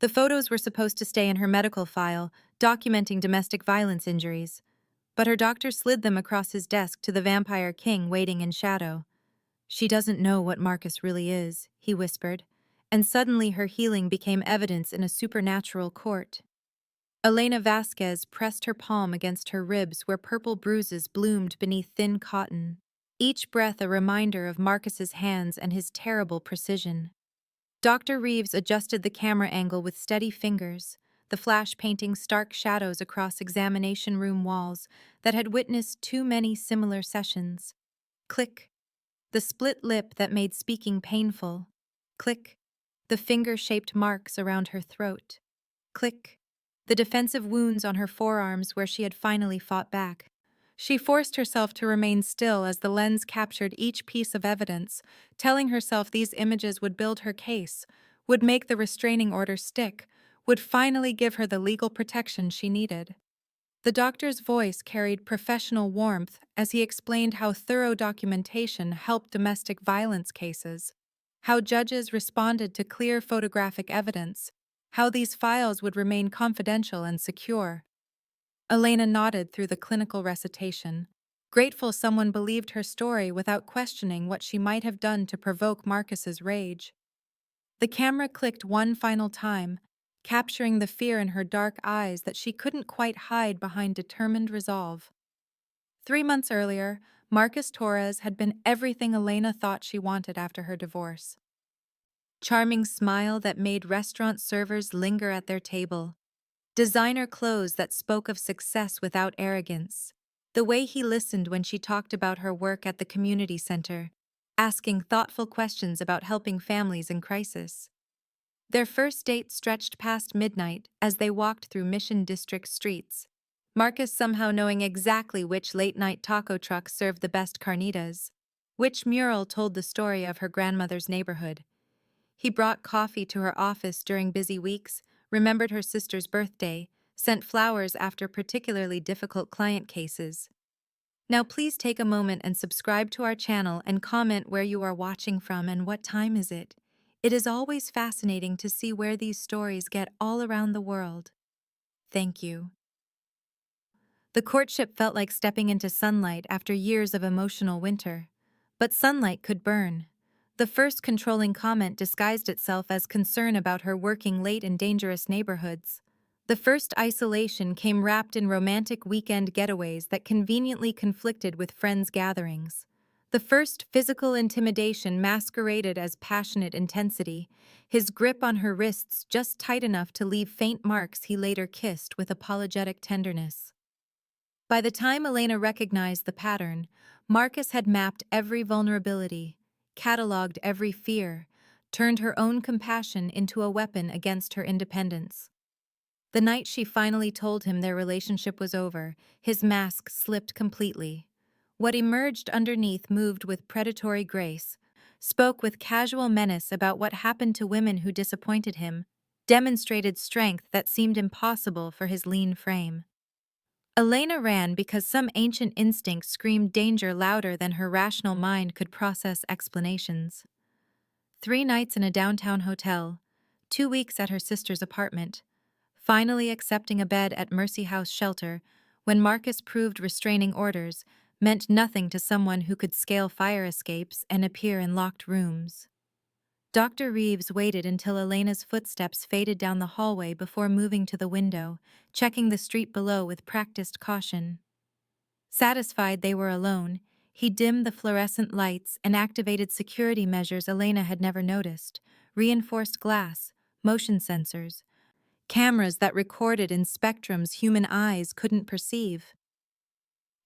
The photos were supposed to stay in her medical file, documenting domestic violence injuries. But her doctor slid them across his desk to the vampire king waiting in shadow. "She doesn't know what Marcus really is," he whispered, and suddenly her healing became evidence in a supernatural court. Elena Vasquez pressed her palm against her ribs where purple bruises bloomed beneath thin cotton, each breath a reminder of Marcus's hands and his terrible precision. Dr. Reeves adjusted the camera angle with steady fingers, the flash painting stark shadows across examination room walls that had witnessed too many similar sessions. Click. The split lip that made speaking painful. Click. The finger-shaped marks around her throat. Click. The defensive wounds on her forearms where she had finally fought back. She forced herself to remain still as the lens captured each piece of evidence, telling herself these images would build her case, would make the restraining order stick, would finally give her the legal protection she needed. The doctor's voice carried professional warmth as he explained how thorough documentation helped domestic violence cases, how judges responded to clear photographic evidence, how these files would remain confidential and secure. Elena nodded through the clinical recitation, grateful someone believed her story without questioning what she might have done to provoke Marcus's rage. The camera clicked one final time, capturing the fear in her dark eyes that she couldn't quite hide behind determined resolve. 3 months earlier, Marcus Torres had been everything Elena thought she wanted after her divorce. Charming smile that made restaurant servers linger at their table. Designer clothes that spoke of success without arrogance. The way he listened when she talked about her work at the community center, asking thoughtful questions about helping families in crisis. Their first date stretched past midnight as they walked through Mission District streets, Marcus somehow knowing exactly which late-night taco truck served the best carnitas, which mural told the story of her grandmother's neighborhood. He brought coffee to her office during busy weeks, remembered her sister's birthday, sent flowers after particularly difficult client cases. Now please take a moment and subscribe to our channel and comment where you are watching from and what time is it. It is always fascinating to see where these stories get all around the world. Thank you. The courtship felt like stepping into sunlight after years of emotional winter. But sunlight could burn. The first controlling comment disguised itself as concern about her working late in dangerous neighborhoods. The first isolation came wrapped in romantic weekend getaways that conveniently conflicted with friends' gatherings. The first physical intimidation masqueraded as passionate intensity, his grip on her wrists just tight enough to leave faint marks he later kissed with apologetic tenderness. By the time Elena recognized the pattern, Marcus had mapped every vulnerability, catalogued every fear, turned her own compassion into a weapon against her independence. The night she finally told him their relationship was over, his mask slipped completely. What emerged underneath moved with predatory grace, spoke with casual menace about what happened to women who disappointed him, demonstrated strength that seemed impossible for his lean frame. Elena ran because some ancient instinct screamed danger louder than her rational mind could process explanations. 3 nights in a downtown hotel, 2 weeks at her sister's apartment, finally accepting a bed at Mercy House Shelter when Marcus proved restraining orders meant nothing to someone who could scale fire escapes and appear in locked rooms. Dr. Reeves waited until Elena's footsteps faded down the hallway before moving to the window, checking the street below with practiced caution. Satisfied they were alone, he dimmed the fluorescent lights and activated security measures Elena had never noticed: reinforced glass, motion sensors, cameras that recorded in spectrums human eyes couldn't perceive.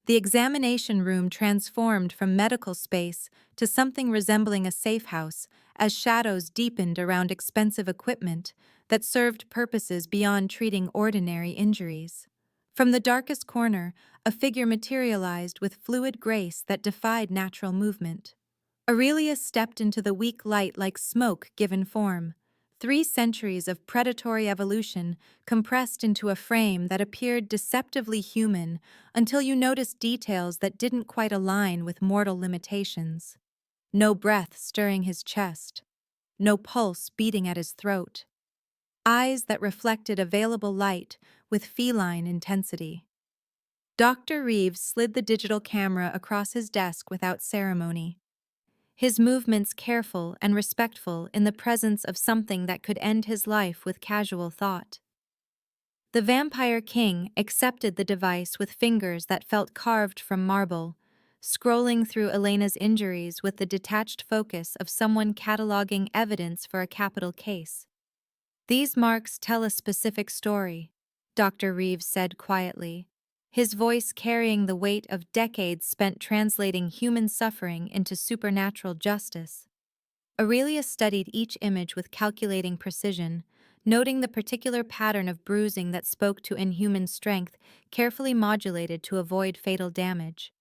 The examination room transformed from medical space to something resembling a safe house as shadows deepened around expensive equipment that served purposes beyond treating ordinary injuries. From the darkest corner, a figure materialized with fluid grace that defied natural movement. Aurelius stepped into the weak light like smoke given form. 3 centuries of predatory evolution compressed into a frame that appeared deceptively human until you noticed details that didn't quite align with mortal limitations. No breath stirring his chest. No pulse beating at his throat. eyes that reflected available light with feline intensity. Dr. Reeves slid the digital camera across his desk without ceremony, his movements careful and respectful in the presence of something that could end his life with casual thought. The Vampire King accepted the device with fingers that felt carved from marble, scrolling through Elena's injuries with the detached focus of someone cataloging evidence for a capital case. "These marks tell a specific story," Dr. Reeves said quietly, his voice carrying the weight of decades spent translating human suffering into supernatural justice. Aurelius studied each image with calculating precision, noting the particular pattern of bruising that spoke to inhuman strength, carefully modulated to avoid fatal damage.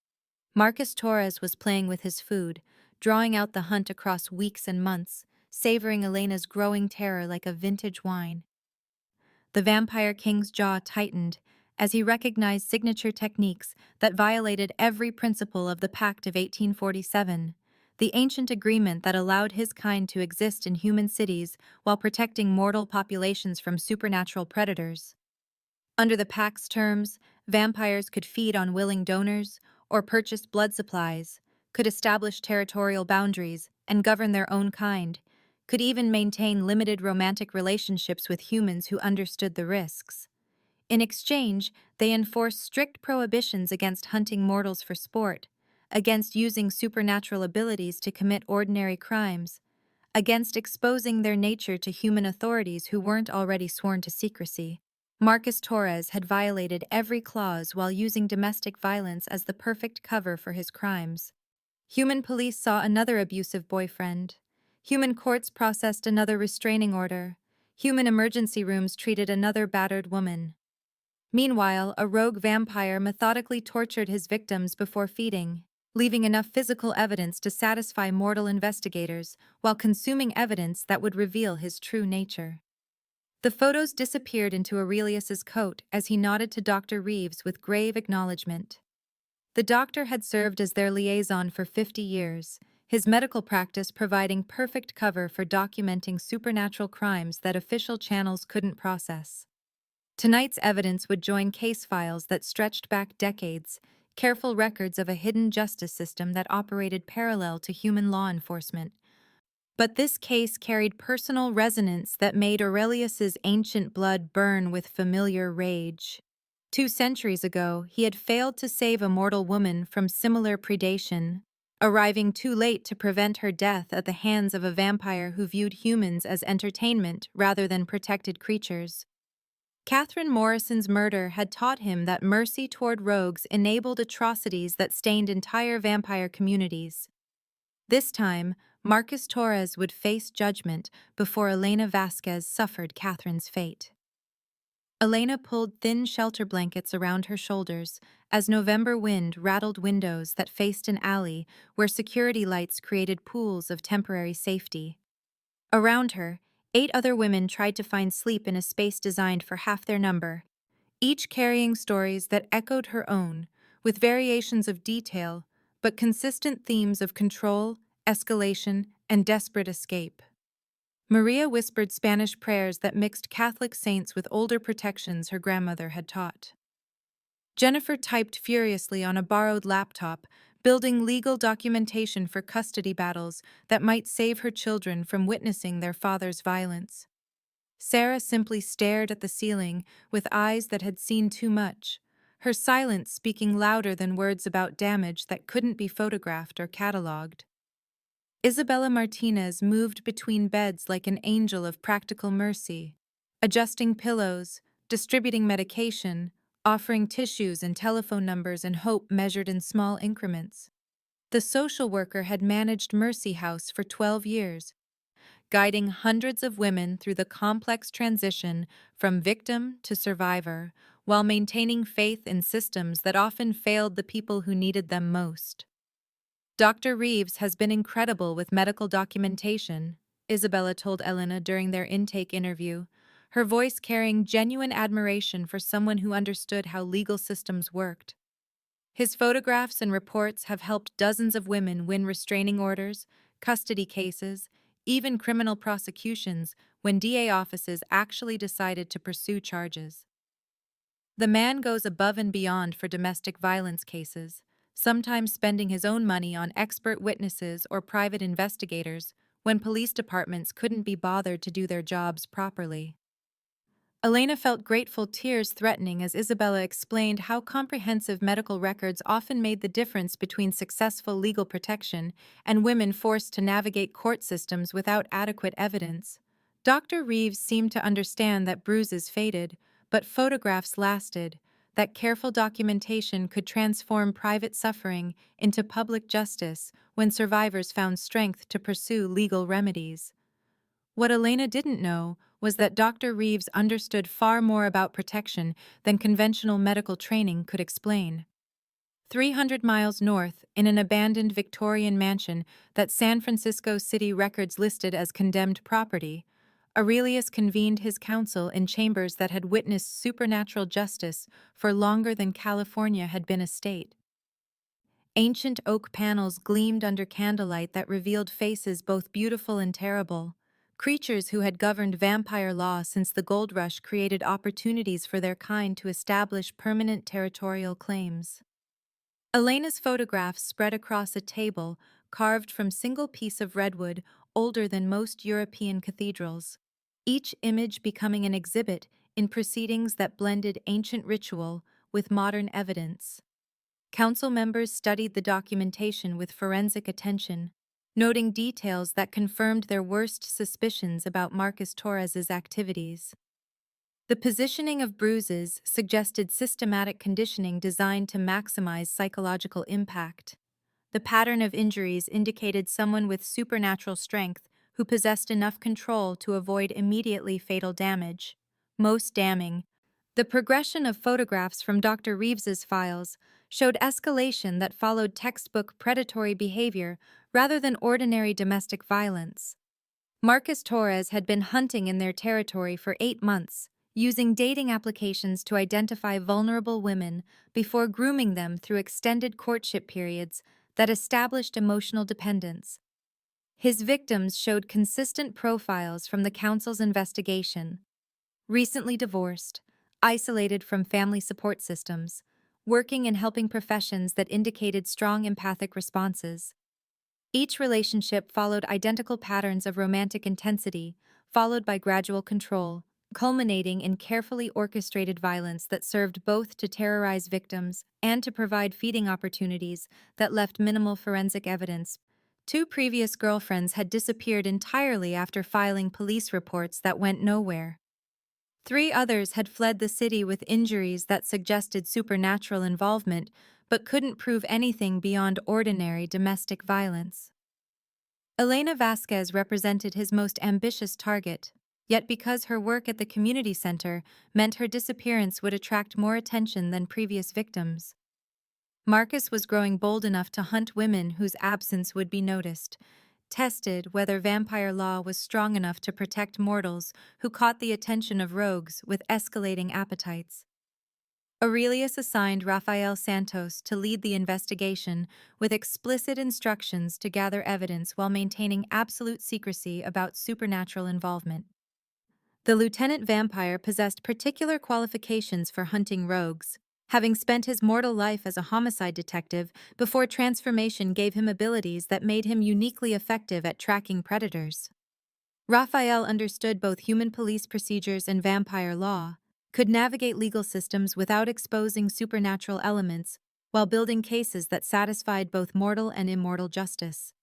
Marcus Torres was playing with his food, drawing out the hunt across weeks and months, savoring Elena's growing terror like a vintage wine. The Vampire King's jaw tightened as he recognized signature techniques that violated every principle of the Pact of 1847, the ancient agreement that allowed his kind to exist in human cities while protecting mortal populations from supernatural predators. Under the Pact's terms, vampires could feed on willing donors or purchase blood supplies, could establish territorial boundaries and govern their own kind, could even maintain limited romantic relationships with humans who understood the risks. In exchange, they enforced strict prohibitions against hunting mortals for sport, against using supernatural abilities to commit ordinary crimes, against exposing their nature to human authorities who weren't already sworn to secrecy. Marcus Torres had violated every clause while using domestic violence as the perfect cover for his crimes. Human police saw another abusive boyfriend. Human courts processed another restraining order. Human emergency rooms treated another battered woman. Meanwhile, a rogue vampire methodically tortured his victims before feeding, leaving enough physical evidence to satisfy mortal investigators while consuming evidence that would reveal his true nature. The photos disappeared into Aurelius's coat as he nodded to Dr. Reeves with grave acknowledgement. The doctor had served as their liaison for 50 years, his medical practice providing perfect cover for documenting supernatural crimes that official channels couldn't process. Tonight's evidence would join case files that stretched back decades, careful records of a hidden justice system that operated parallel to human law enforcement. But this case carried personal resonance that made Aurelius's ancient blood burn with familiar rage. 2 centuries ago, he had failed to save a mortal woman from similar predation, arriving too late to prevent her death at the hands of a vampire who viewed humans as entertainment rather than protected creatures. Catherine Morrison's murder had taught him that mercy toward rogues enabled atrocities that stained entire vampire communities. This time, Marcus Torres would face judgment before Elena Vasquez suffered Catherine's fate. Elena pulled thin shelter blankets around her shoulders as November wind rattled windows that faced an alley where security lights created pools of temporary safety. Around her, 8 other women tried to find sleep in a space designed for half their number, each carrying stories that echoed her own, with variations of detail, but consistent themes of control, escalation, and desperate escape. Maria whispered Spanish prayers that mixed Catholic saints with older protections her grandmother had taught. Jennifer typed furiously on a borrowed laptop, building legal documentation for custody battles that might save her children from witnessing their father's violence. Sarah simply stared at the ceiling with eyes that had seen too much, her silence speaking louder than words about damage that couldn't be photographed or catalogued. Isabella Martinez moved between beds like an angel of practical mercy, adjusting pillows, distributing medication, offering tissues and telephone numbers and hope measured in small increments. The social worker had managed Mercy House for 12 years, guiding hundreds of women through the complex transition from victim to survivor, while maintaining faith in systems that often failed the people who needed them most. Dr. Reeves has been incredible with medical documentation, Isabella told Elena during their intake interview, her voice carrying genuine admiration for someone who understood how legal systems worked. His photographs and reports have helped dozens of women win restraining orders, custody cases, even criminal prosecutions when DA offices actually decided to pursue charges. The man goes above and beyond for domestic violence cases, sometimes spending his own money on expert witnesses or private investigators when police departments couldn't be bothered to do their jobs properly. Elena felt grateful tears threatening as Isabella explained how comprehensive medical records often made the difference between successful legal protection and women forced to navigate court systems without adequate evidence. Dr. Reeves seemed to understand that bruises faded, but photographs lasted, that careful documentation could transform private suffering into public justice when survivors found strength to pursue legal remedies. What Elena didn't know was that Dr. Reeves understood far more about protection than conventional medical training could explain. 300 miles north, in an abandoned Victorian mansion that San Francisco city records listed as condemned property, Aurelius convened his council in chambers that had witnessed supernatural justice for longer than California had been a state. Ancient oak panels gleamed under candlelight that revealed faces both beautiful and terrible. Creatures who had governed vampire law since the gold rush created opportunities for their kind to establish permanent territorial claims. Elena's photographs spread across a table carved from single piece of redwood older than most European cathedrals, each image becoming an exhibit in proceedings that blended ancient ritual with modern evidence. Council members studied the documentation with forensic attention, noting details that confirmed their worst suspicions about Marcus Torres's activities. The positioning of bruises suggested systematic conditioning designed to maximize psychological impact. The pattern of injuries indicated someone with supernatural strength who possessed enough control to avoid immediately fatal damage. Most damning, the progression of photographs from Dr. Reeves's files showed escalation that followed textbook predatory behavior rather than ordinary domestic violence. Marcus Torres had been hunting in their territory for 8 months, using dating applications to identify vulnerable women before grooming them through extended courtship periods that established emotional dependence. His victims showed consistent profiles from the council's investigation: recently divorced, isolated from family support systems, working in helping professions that indicated strong empathic responses. Each relationship followed identical patterns of romantic intensity, followed by gradual control, culminating in carefully orchestrated violence that served both to terrorize victims and to provide feeding opportunities that left minimal forensic evidence. 2 previous girlfriends had disappeared entirely after filing police reports that went nowhere. 3 others had fled the city with injuries that suggested supernatural involvement, but couldn't prove anything beyond ordinary domestic violence. Elena Vasquez represented his most ambitious target, yet because her work at the community center meant her disappearance would attract more attention than previous victims. Marcus was growing bold enough to hunt women whose absence would be noticed, tested whether vampire law was strong enough to protect mortals who caught the attention of rogues with escalating appetites. Aurelius assigned Rafael Santos to lead the investigation with explicit instructions to gather evidence while maintaining absolute secrecy about supernatural involvement. The lieutenant vampire possessed particular qualifications for hunting rogues, having spent his mortal life as a homicide detective before transformation gave him abilities that made him uniquely effective at tracking predators. Raphael understood both human police procedures and vampire law, could navigate legal systems without exposing supernatural elements, while building cases that satisfied both mortal and immortal justice.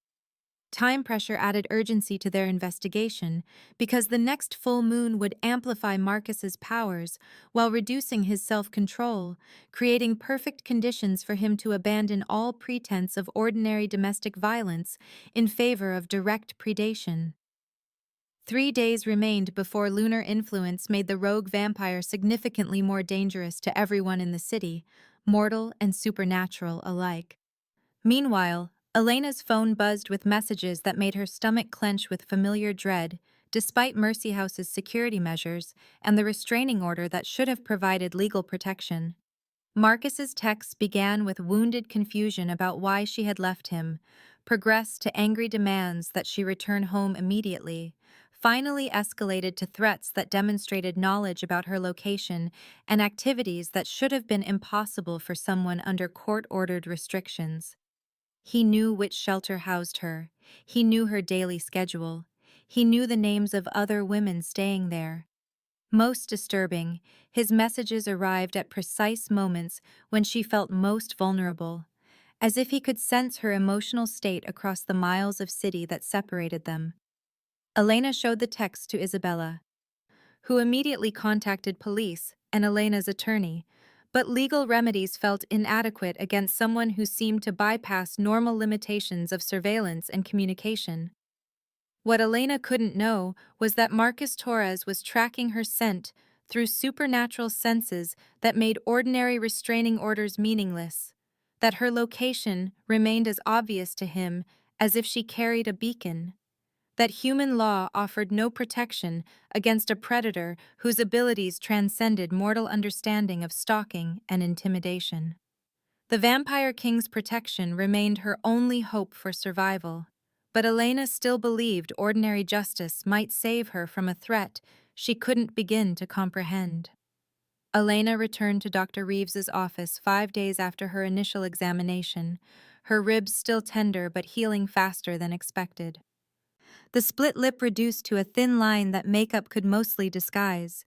Time pressure added urgency to their investigation because the next full moon would amplify Marcus's powers while reducing his self-control, creating perfect conditions for him to abandon all pretense of ordinary domestic violence in favor of direct predation. 3 days remained before lunar influence made the rogue vampire significantly more dangerous to everyone in the city, mortal and supernatural alike. Meanwhile, Elena's phone buzzed with messages that made her stomach clench with familiar dread, despite Mercy House's security measures and the restraining order that should have provided legal protection. Marcus's texts began with wounded confusion about why she had left him, progressed to angry demands that she return home immediately, finally escalated to threats that demonstrated knowledge about her location and activities that should have been impossible for someone under court-ordered restrictions. He knew which shelter housed her. He knew her daily schedule. He knew the names of other women staying there. Most disturbing, his messages arrived at precise moments when she felt most vulnerable, as if he could sense her emotional state across the miles of city that separated them. Elena showed the text to Isabella, who immediately contacted police and Elena's attorney, but legal remedies felt inadequate against someone who seemed to bypass normal limitations of surveillance and communication. What Elena couldn't know was that Marcus Torres was tracking her scent through supernatural senses that made ordinary restraining orders meaningless, that her location remained as obvious to him as if she carried a beacon, that human law offered no protection against a predator whose abilities transcended mortal understanding of stalking and intimidation. The Vampire King's protection remained her only hope for survival, but Elena still believed ordinary justice might save her from a threat she couldn't begin to comprehend. Elena returned to Dr. Reeves's office 5 days after her initial examination, her ribs still tender but healing faster than expected. The split lip reduced to a thin line that makeup could mostly disguise.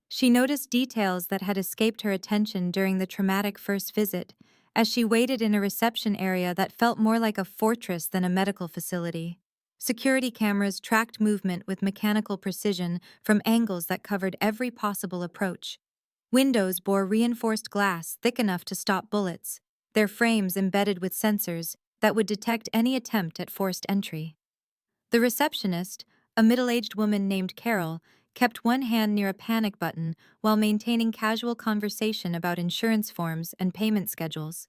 She noticed details that had escaped her attention during the traumatic first visit, as she waited in a reception area that felt more like a fortress than a medical facility. Security cameras tracked movement with mechanical precision from angles that covered every possible approach. Windows bore reinforced glass thick enough to stop bullets, their frames embedded with sensors that would detect any attempt at forced entry. The receptionist, a middle-aged woman named Carol, kept one hand near a panic button while maintaining casual conversation about insurance forms and payment schedules.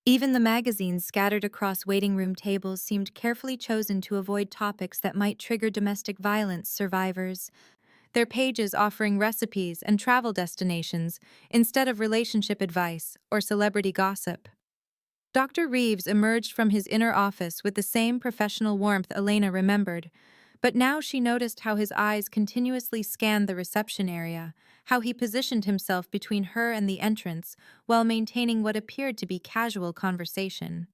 Even the magazines scattered across waiting room tables seemed carefully chosen to avoid topics that might trigger domestic violence survivors, their pages offering recipes and travel destinations instead of relationship advice or celebrity gossip. Dr. Reeves emerged from his inner office with the same professional warmth Elena remembered, but now she noticed how his eyes continuously scanned the reception area, how he positioned himself between her and the entrance while maintaining what appeared to be casual conversation.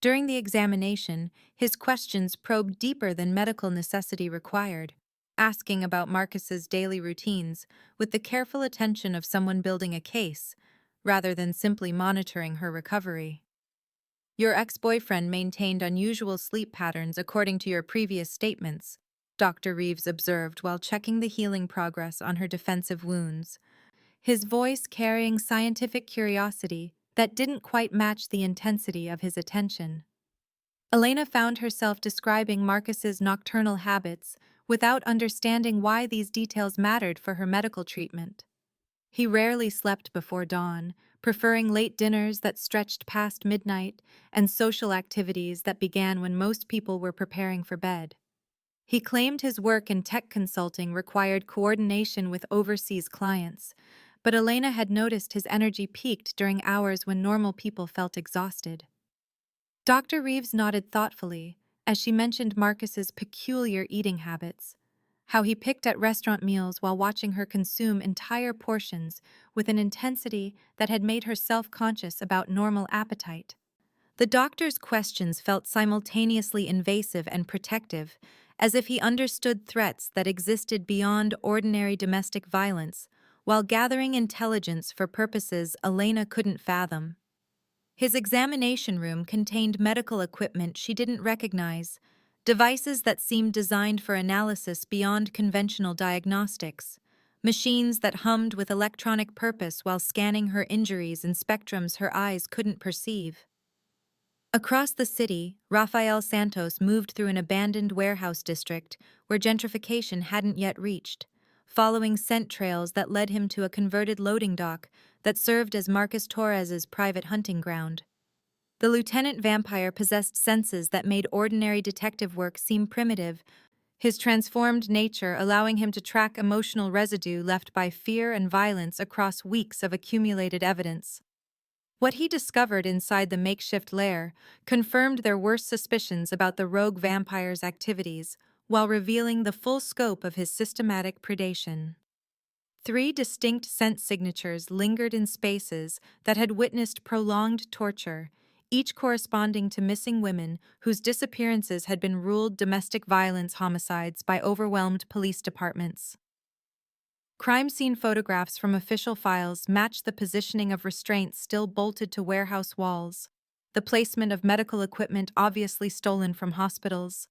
During the examination, his questions probed deeper than medical necessity required, asking about Marcus's daily routines with the careful attention of someone building a case, rather than simply monitoring her recovery. Your ex-boyfriend maintained unusual sleep patterns according to your previous statements, Dr. Reeves observed while checking the healing progress on her defensive wounds, his voice carrying scientific curiosity that didn't quite match the intensity of his attention. Elena found herself describing Marcus's nocturnal habits without understanding why these details mattered for her medical treatment. He rarely slept before dawn, preferring late dinners that stretched past midnight and social activities that began when most people were preparing for bed. He claimed his work in tech consulting required coordination with overseas clients, but Elena had noticed his energy peaked during hours when normal people felt exhausted. Dr. Reeves nodded thoughtfully as she mentioned Marcus's peculiar eating habits, how he picked at restaurant meals while watching her consume entire portions with an intensity that had made her self-conscious about normal appetite. The doctor's questions felt simultaneously invasive and protective, as if he understood threats that existed beyond ordinary domestic violence, while gathering intelligence for purposes Elena couldn't fathom. His examination room contained medical equipment she didn't recognize, devices that seemed designed for analysis beyond conventional diagnostics, machines that hummed with electronic purpose while scanning her injuries in spectrums her eyes couldn't perceive. Across the city, Rafael Santos moved through an abandoned warehouse district where gentrification hadn't yet reached, following scent trails that led him to a converted loading dock that served as Marcus Torres's private hunting ground. The lieutenant vampire possessed senses that made ordinary detective work seem primitive, his transformed nature allowing him to track emotional residue left by fear and violence across weeks of accumulated evidence. What he discovered inside the makeshift lair confirmed their worst suspicions about the rogue vampire's activities, while revealing the full scope of his systematic predation. Three distinct scent signatures lingered in spaces that had witnessed prolonged torture, each corresponding to missing women whose disappearances had been ruled domestic violence homicides by overwhelmed police departments. Crime scene photographs from official files match the positioning of restraints still bolted to warehouse walls, the placement of medical equipment obviously stolen from hospitals,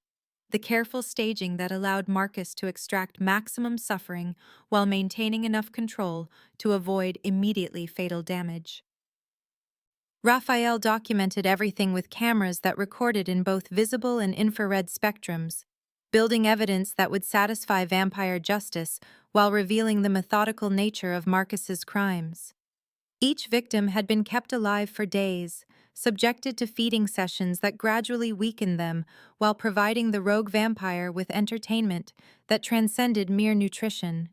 the careful staging that allowed Marcus to extract maximum suffering while maintaining enough control to avoid immediately fatal damage. Raphael documented everything with cameras that recorded in both visible and infrared spectrums, building evidence that would satisfy vampire justice while revealing the methodical nature of Marcus's crimes. Each victim had been kept alive for days, subjected to feeding sessions that gradually weakened them while providing the rogue vampire with entertainment that transcended mere nutrition.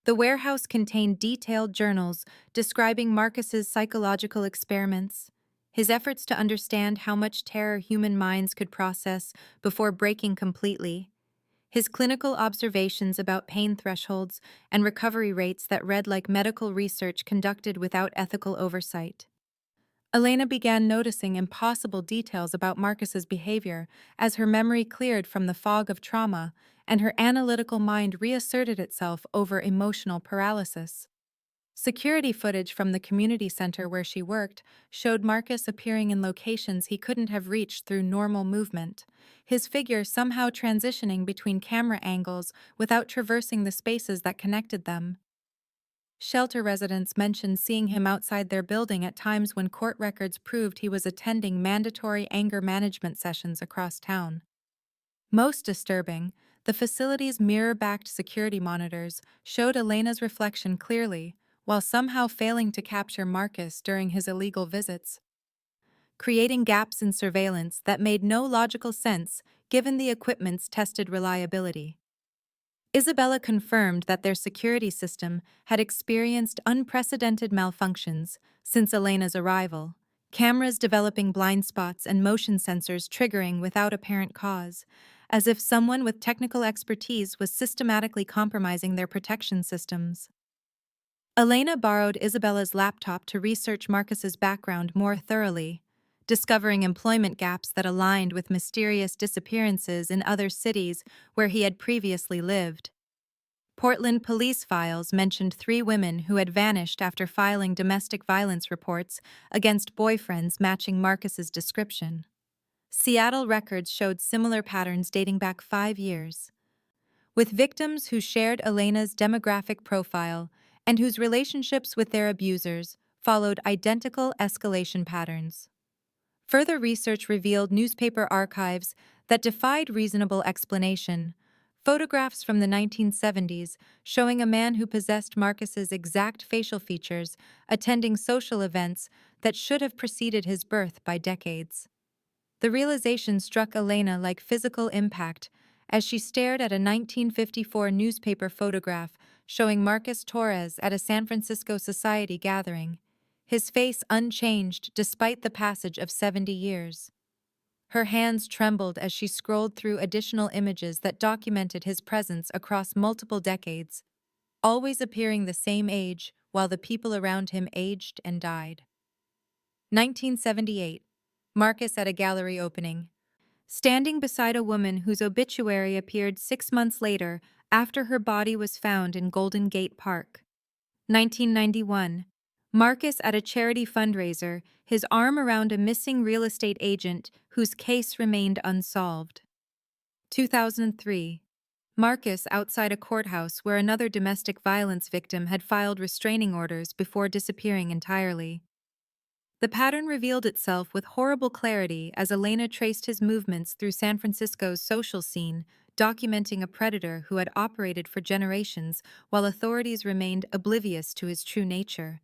The warehouse contained detailed journals describing Marcus's psychological experiments, his efforts to understand how much terror human minds could process before breaking completely, his clinical observations about pain thresholds and recovery rates that read like medical research conducted without ethical oversight. Elena began noticing impossible details about Marcus's behavior as her memory cleared from the fog of trauma and her analytical mind reasserted itself over emotional paralysis. Security footage from the community center where she worked showed Marcus appearing in locations he couldn't have reached through normal movement, his figure somehow transitioning between camera angles without traversing the spaces that connected them. Shelter residents mentioned seeing him outside their building at times when court records proved he was attending mandatory anger management sessions across town. Most disturbing, the facility's mirror-backed security monitors showed Elena's reflection clearly, while somehow failing to capture Marcus during his illegal visits, creating gaps in surveillance that made no logical sense given the equipment's tested reliability. Isabella confirmed that their security system had experienced unprecedented malfunctions since Elena's arrival, cameras developing blind spots and motion sensors triggering without apparent cause, as if someone with technical expertise was systematically compromising their protection systems. Elena borrowed Isabella's laptop to research Marcus's background more thoroughly, discovering employment gaps that aligned with mysterious disappearances in other cities where he had previously lived. Portland police files mentioned 3 women who had vanished after filing domestic violence reports against boyfriends matching Marcus's description. Seattle records showed similar patterns dating back 5 years, with victims who shared Elena's demographic profile and whose relationships with their abusers followed identical escalation patterns. Further research revealed newspaper archives that defied reasonable explanation, photographs from the 1970s showing a man who possessed Marcus's exact facial features attending social events that should have preceded his birth by decades. The realization struck Elena like physical impact as she stared at a 1954 newspaper photograph showing Marcus Torres at a San Francisco society gathering, his face unchanged despite the passage of 70 years. Her hands trembled as she scrolled through additional images that documented his presence across multiple decades, always appearing the same age while the people around him aged and died. 1978. Marcus at a gallery opening. Standing beside a woman whose obituary appeared 6 months later after her body was found in Golden Gate Park. 1991. Marcus at a charity fundraiser, his arm around a missing real estate agent whose case remained unsolved. 2003. Marcus outside a courthouse where another domestic violence victim had filed restraining orders before disappearing entirely. The pattern revealed itself with horrible clarity as Elena traced his movements through San Francisco's social scene, documenting a predator who had operated for generations while authorities remained oblivious to his true nature.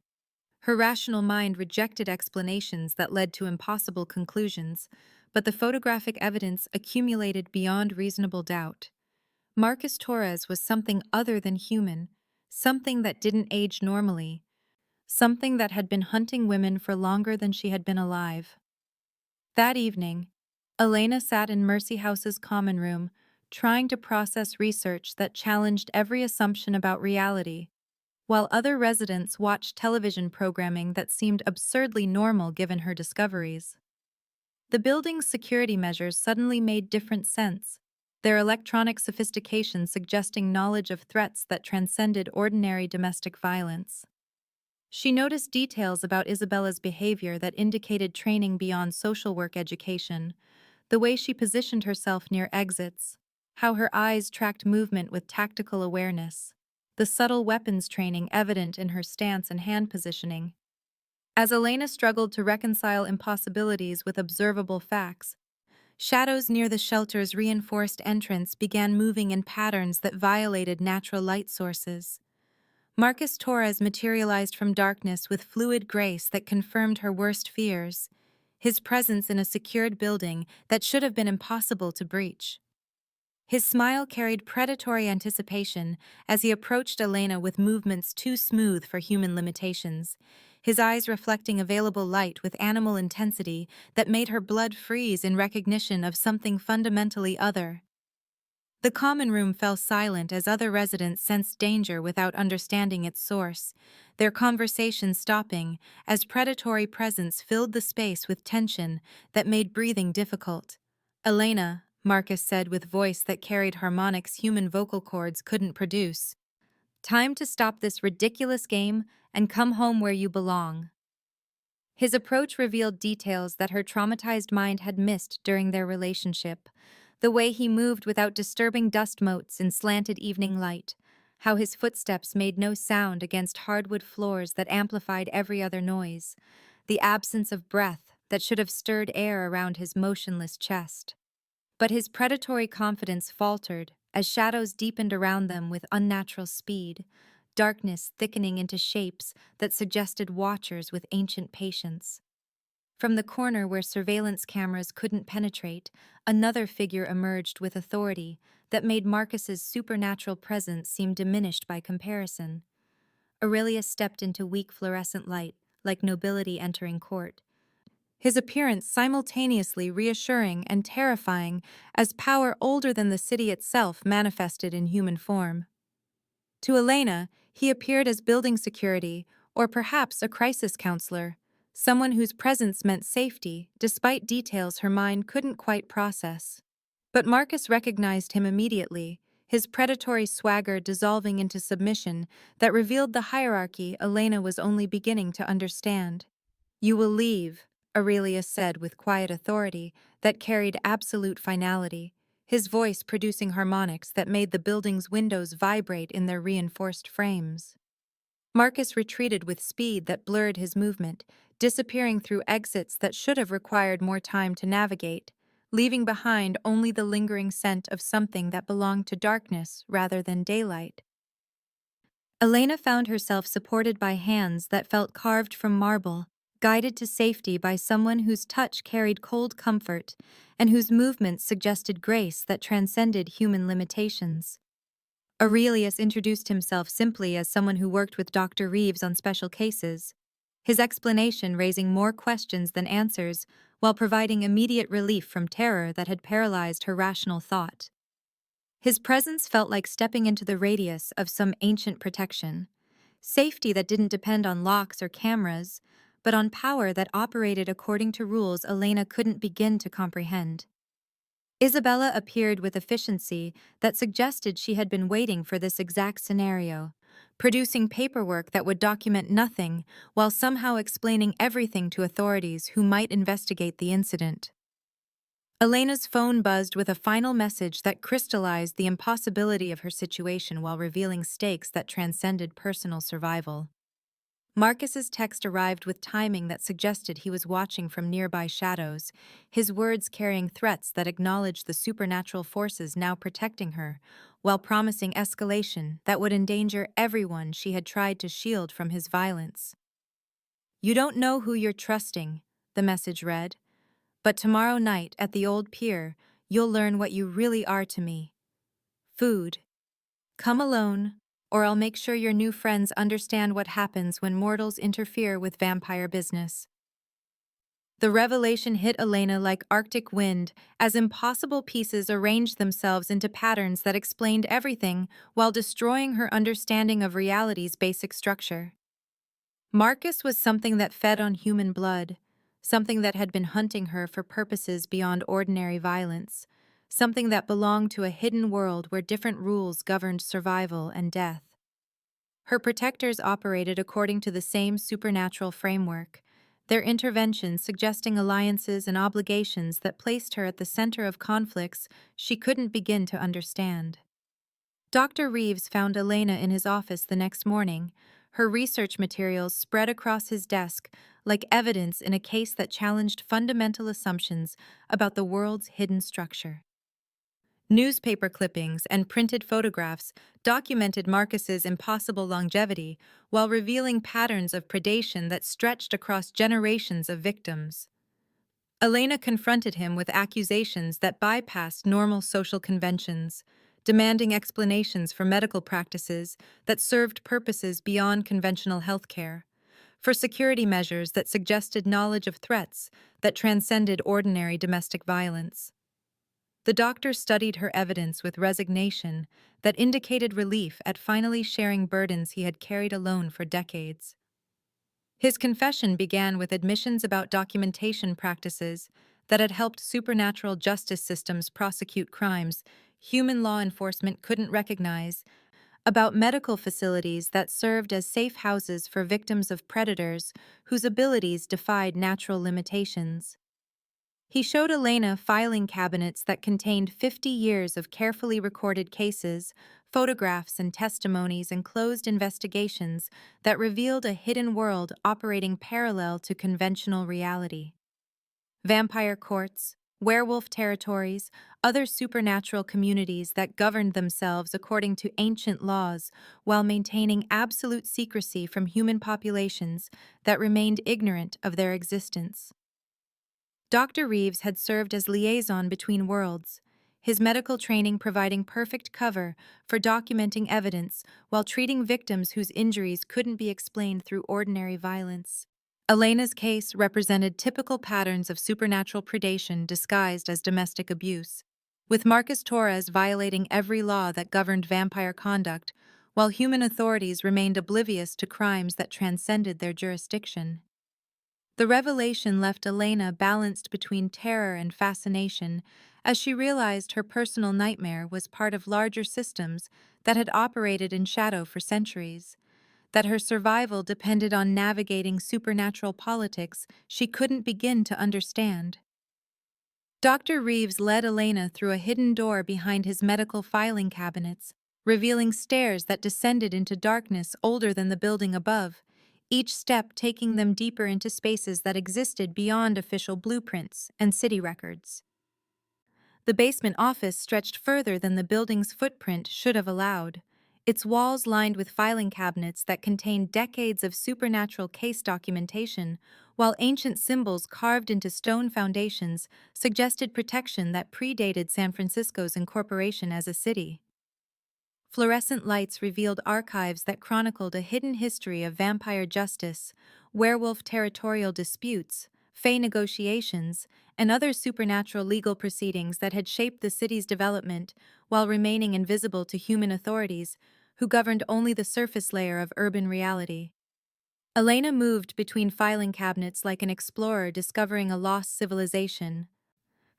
Her rational mind rejected explanations that led to impossible conclusions, but the photographic evidence accumulated beyond reasonable doubt. Marcus Torres was something other than human, something that didn't age normally, something that had been hunting women for longer than she had been alive. That evening, Elena sat in Mercy House's common room, trying to process research that challenged every assumption about reality, while other residents watched television programming that seemed absurdly normal given her discoveries. The building's security measures suddenly made different sense, their electronic sophistication suggesting knowledge of threats that transcended ordinary domestic violence. She noticed details about Isabella's behavior that indicated training beyond social work education, the way she positioned herself near exits, how her eyes tracked movement with tactical awareness, the subtle weapons training evident in her stance and hand positioning. As Elena struggled to reconcile impossibilities with observable facts, shadows near the shelter's reinforced entrance began moving in patterns that violated natural light sources. Marcus Torres materialized from darkness with fluid grace that confirmed her worst fears, his presence in a secured building that should have been impossible to breach. His smile carried predatory anticipation as he approached Elena with movements too smooth for human limitations, his eyes reflecting available light with animal intensity that made her blood freeze in recognition of something fundamentally other. The common room fell silent as other residents sensed danger without understanding its source, their conversation stopping as predatory presence filled the space with tension that made breathing difficult. "Elena," Marcus said with voice that carried harmonics human vocal cords couldn't produce. "Time to stop this ridiculous game and come home where you belong." His approach revealed details that her traumatized mind had missed during their relationship. The way he moved without disturbing dust motes in slanted evening light, how his footsteps made no sound against hardwood floors that amplified every other noise, the absence of breath that should have stirred air around his motionless chest. But his predatory confidence faltered as shadows deepened around them with unnatural speed, darkness thickening into shapes that suggested watchers with ancient patience. From the corner where surveillance cameras couldn't penetrate, another figure emerged with authority that made Marcus's supernatural presence seem diminished by comparison. Aurelius stepped into weak fluorescent light, like nobility entering court, his appearance simultaneously reassuring and terrifying as power older than the city itself manifested in human form. To Elena, he appeared as building security, or perhaps a crisis counselor, someone whose presence meant safety, despite details her mind couldn't quite process. But Marcus recognized him immediately, his predatory swagger dissolving into submission that revealed the hierarchy Elena was only beginning to understand. "You will leave," Aurelius said with quiet authority that carried absolute finality, his voice producing harmonics that made the building's windows vibrate in their reinforced frames. Marcus retreated with speed that blurred his movement, disappearing through exits that should have required more time to navigate, leaving behind only the lingering scent of something that belonged to darkness rather than daylight. Elena found herself supported by hands that felt carved from marble, guided to safety by someone whose touch carried cold comfort and whose movements suggested grace that transcended human limitations. Aurelius introduced himself simply as someone who worked with Dr. Reeves on special cases, his explanation raising more questions than answers while providing immediate relief from terror that had paralyzed her rational thought. His presence felt like stepping into the radius of some ancient protection, safety that didn't depend on locks or cameras, but on power that operated according to rules Elena couldn't begin to comprehend. Isabella appeared with efficiency that suggested she had been waiting for this exact scenario, producing paperwork that would document nothing while somehow explaining everything to authorities who might investigate the incident. Elena's phone buzzed with a final message that crystallized the impossibility of her situation while revealing stakes that transcended personal survival. Marcus's text arrived with timing that suggested he was watching from nearby shadows, his words carrying threats that acknowledged the supernatural forces now protecting her, while promising escalation that would endanger everyone she had tried to shield from his violence. "You don't know who you're trusting," the message read, "but tomorrow night at the old pier, you'll learn what you really are to me. Food. Come alone, or I'll make sure your new friends understand what happens when mortals interfere with vampire business." The revelation hit Elena like Arctic wind, as impossible pieces arranged themselves into patterns that explained everything while destroying her understanding of reality's basic structure. Marcus was something that fed on human blood, something that had been hunting her for purposes beyond ordinary violence, something that belonged to a hidden world where different rules governed survival and death. Her protectors operated according to the same supernatural framework, their interventions suggesting alliances and obligations that placed her at the center of conflicts she couldn't begin to understand. Dr. Reeves found Elena in his office the next morning, her research materials spread across his desk like evidence in a case that challenged fundamental assumptions about the world's hidden structure. Newspaper clippings and printed photographs documented Marcus's impossible longevity while revealing patterns of predation that stretched across generations of victims. Elena confronted him with accusations that bypassed normal social conventions, demanding explanations for medical practices that served purposes beyond conventional healthcare, for security measures that suggested knowledge of threats that transcended ordinary domestic violence. The doctor studied her evidence with resignation that indicated relief at finally sharing burdens he had carried alone for decades. His confession began with admissions about documentation practices that had helped supernatural justice systems prosecute crimes human law enforcement couldn't recognize, about medical facilities that served as safe houses for victims of predators whose abilities defied natural limitations. He showed Elena filing cabinets that contained 50 years of carefully recorded cases, photographs and testimonies, and closed investigations that revealed a hidden world operating parallel to conventional reality. Vampire courts, werewolf territories, other supernatural communities that governed themselves according to ancient laws while maintaining absolute secrecy from human populations that remained ignorant of their existence. Dr. Reeves had served as liaison between worlds, his medical training providing perfect cover for documenting evidence while treating victims whose injuries couldn't be explained through ordinary violence. Elena's case represented typical patterns of supernatural predation disguised as domestic abuse, with Marcus Torres violating every law that governed vampire conduct, while human authorities remained oblivious to crimes that transcended their jurisdiction. The revelation left Elena balanced between terror and fascination as she realized her personal nightmare was part of larger systems that had operated in shadow for centuries, that her survival depended on navigating supernatural politics she couldn't begin to understand. Dr. Reeves led Elena through a hidden door behind his medical filing cabinets, revealing stairs that descended into darkness older than the building above, each step taking them deeper into spaces that existed beyond official blueprints and city records. The basement office stretched further than the building's footprint should have allowed, its walls lined with filing cabinets that contained decades of supernatural case documentation, while ancient symbols carved into stone foundations suggested protection that predated San Francisco's incorporation as a city. Fluorescent lights revealed archives that chronicled a hidden history of vampire justice, werewolf territorial disputes, fey negotiations, and other supernatural legal proceedings that had shaped the city's development while remaining invisible to human authorities who governed only the surface layer of urban reality. Elena moved between filing cabinets like an explorer discovering a lost civilization,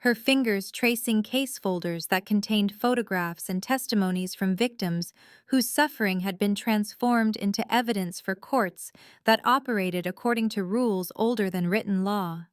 her fingers tracing case folders that contained photographs and testimonies from victims whose suffering had been transformed into evidence for courts that operated according to rules older than written law.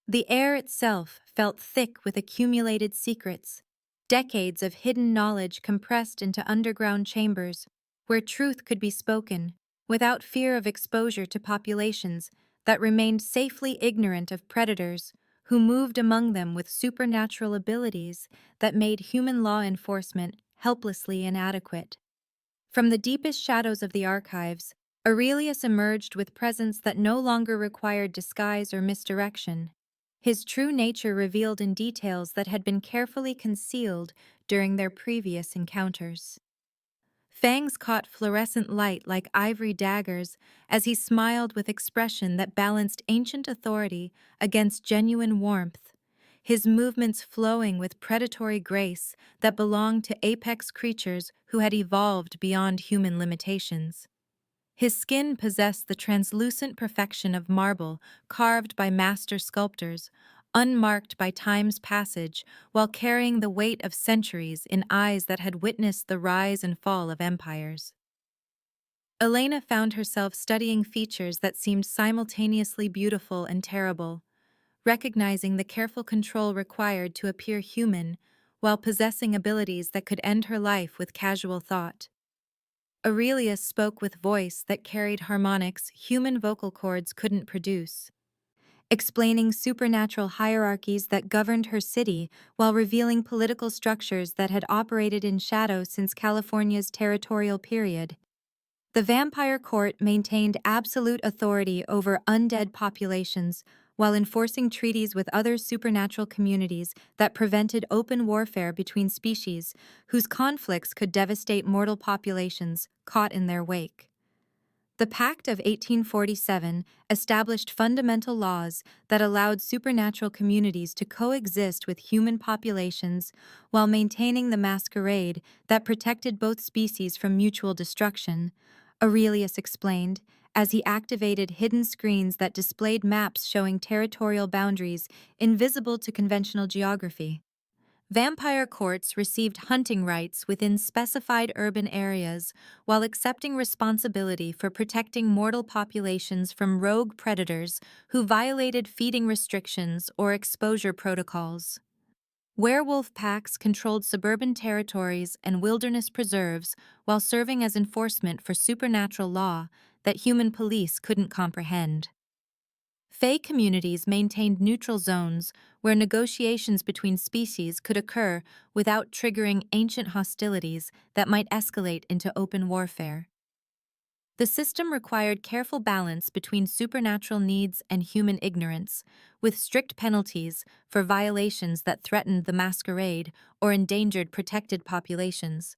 The air itself felt thick with accumulated secrets, decades of hidden knowledge compressed into underground chambers where truth could be spoken without fear of exposure to populations that remained safely ignorant of predators who moved among them with supernatural abilities that made human law enforcement helplessly inadequate. From the deepest shadows of the archives, Aurelius emerged with presence that no longer required disguise or misdirection, his true nature revealed in details that had been carefully concealed during their previous encounters. Fangs caught fluorescent light like ivory daggers as he smiled with expression that balanced ancient authority against genuine warmth, his movements flowing with predatory grace that belonged to apex creatures who had evolved beyond human limitations. His skin possessed the translucent perfection of marble carved by master sculptors, unmarked by time's passage, while carrying the weight of centuries in eyes that had witnessed the rise and fall of empires. Elena found herself studying features that seemed simultaneously beautiful and terrible, recognizing the careful control required to appear human while possessing abilities that could end her life with casual thought. Aurelius spoke with voice that carried harmonics human vocal cords couldn't produce, explaining supernatural hierarchies that governed her city while revealing political structures that had operated in shadow since California's territorial period. The vampire court maintained absolute authority over undead populations while enforcing treaties with other supernatural communities that prevented open warfare between species whose conflicts could devastate mortal populations caught in their wake. The Pact of 1847 established fundamental laws that allowed supernatural communities to coexist with human populations while maintaining the masquerade that protected both species from mutual destruction, Aurelius explained, as he activated hidden screens that displayed maps showing territorial boundaries invisible to conventional geography. Vampire courts received hunting rights within specified urban areas while accepting responsibility for protecting mortal populations from rogue predators who violated feeding restrictions or exposure protocols. Werewolf packs controlled suburban territories and wilderness preserves while serving as enforcement for supernatural law that human police couldn't comprehend. Fae communities maintained neutral zones where negotiations between species could occur without triggering ancient hostilities that might escalate into open warfare. The system required careful balance between supernatural needs and human ignorance, with strict penalties for violations that threatened the masquerade or endangered protected populations.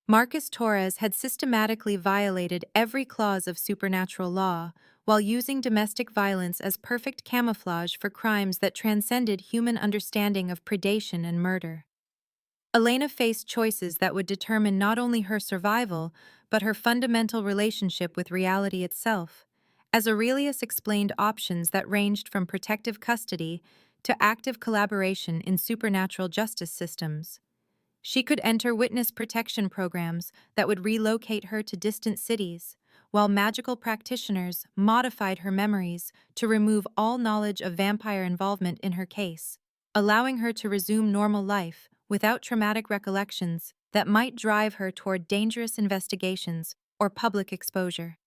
Marcus Torres had systematically violated every clause of supernatural law while using domestic violence as perfect camouflage for crimes that transcended human understanding of predation and murder. Elena faced choices that would determine not only her survival, but her fundamental relationship with reality itself, as Aurelius explained options that ranged from protective custody to active collaboration in supernatural justice systems. She could enter witness protection programs that would relocate her to distant cities, while magical practitioners modified her memories to remove all knowledge of vampire involvement in her case, allowing her to resume normal life without traumatic recollections that might drive her toward dangerous investigations or public exposure.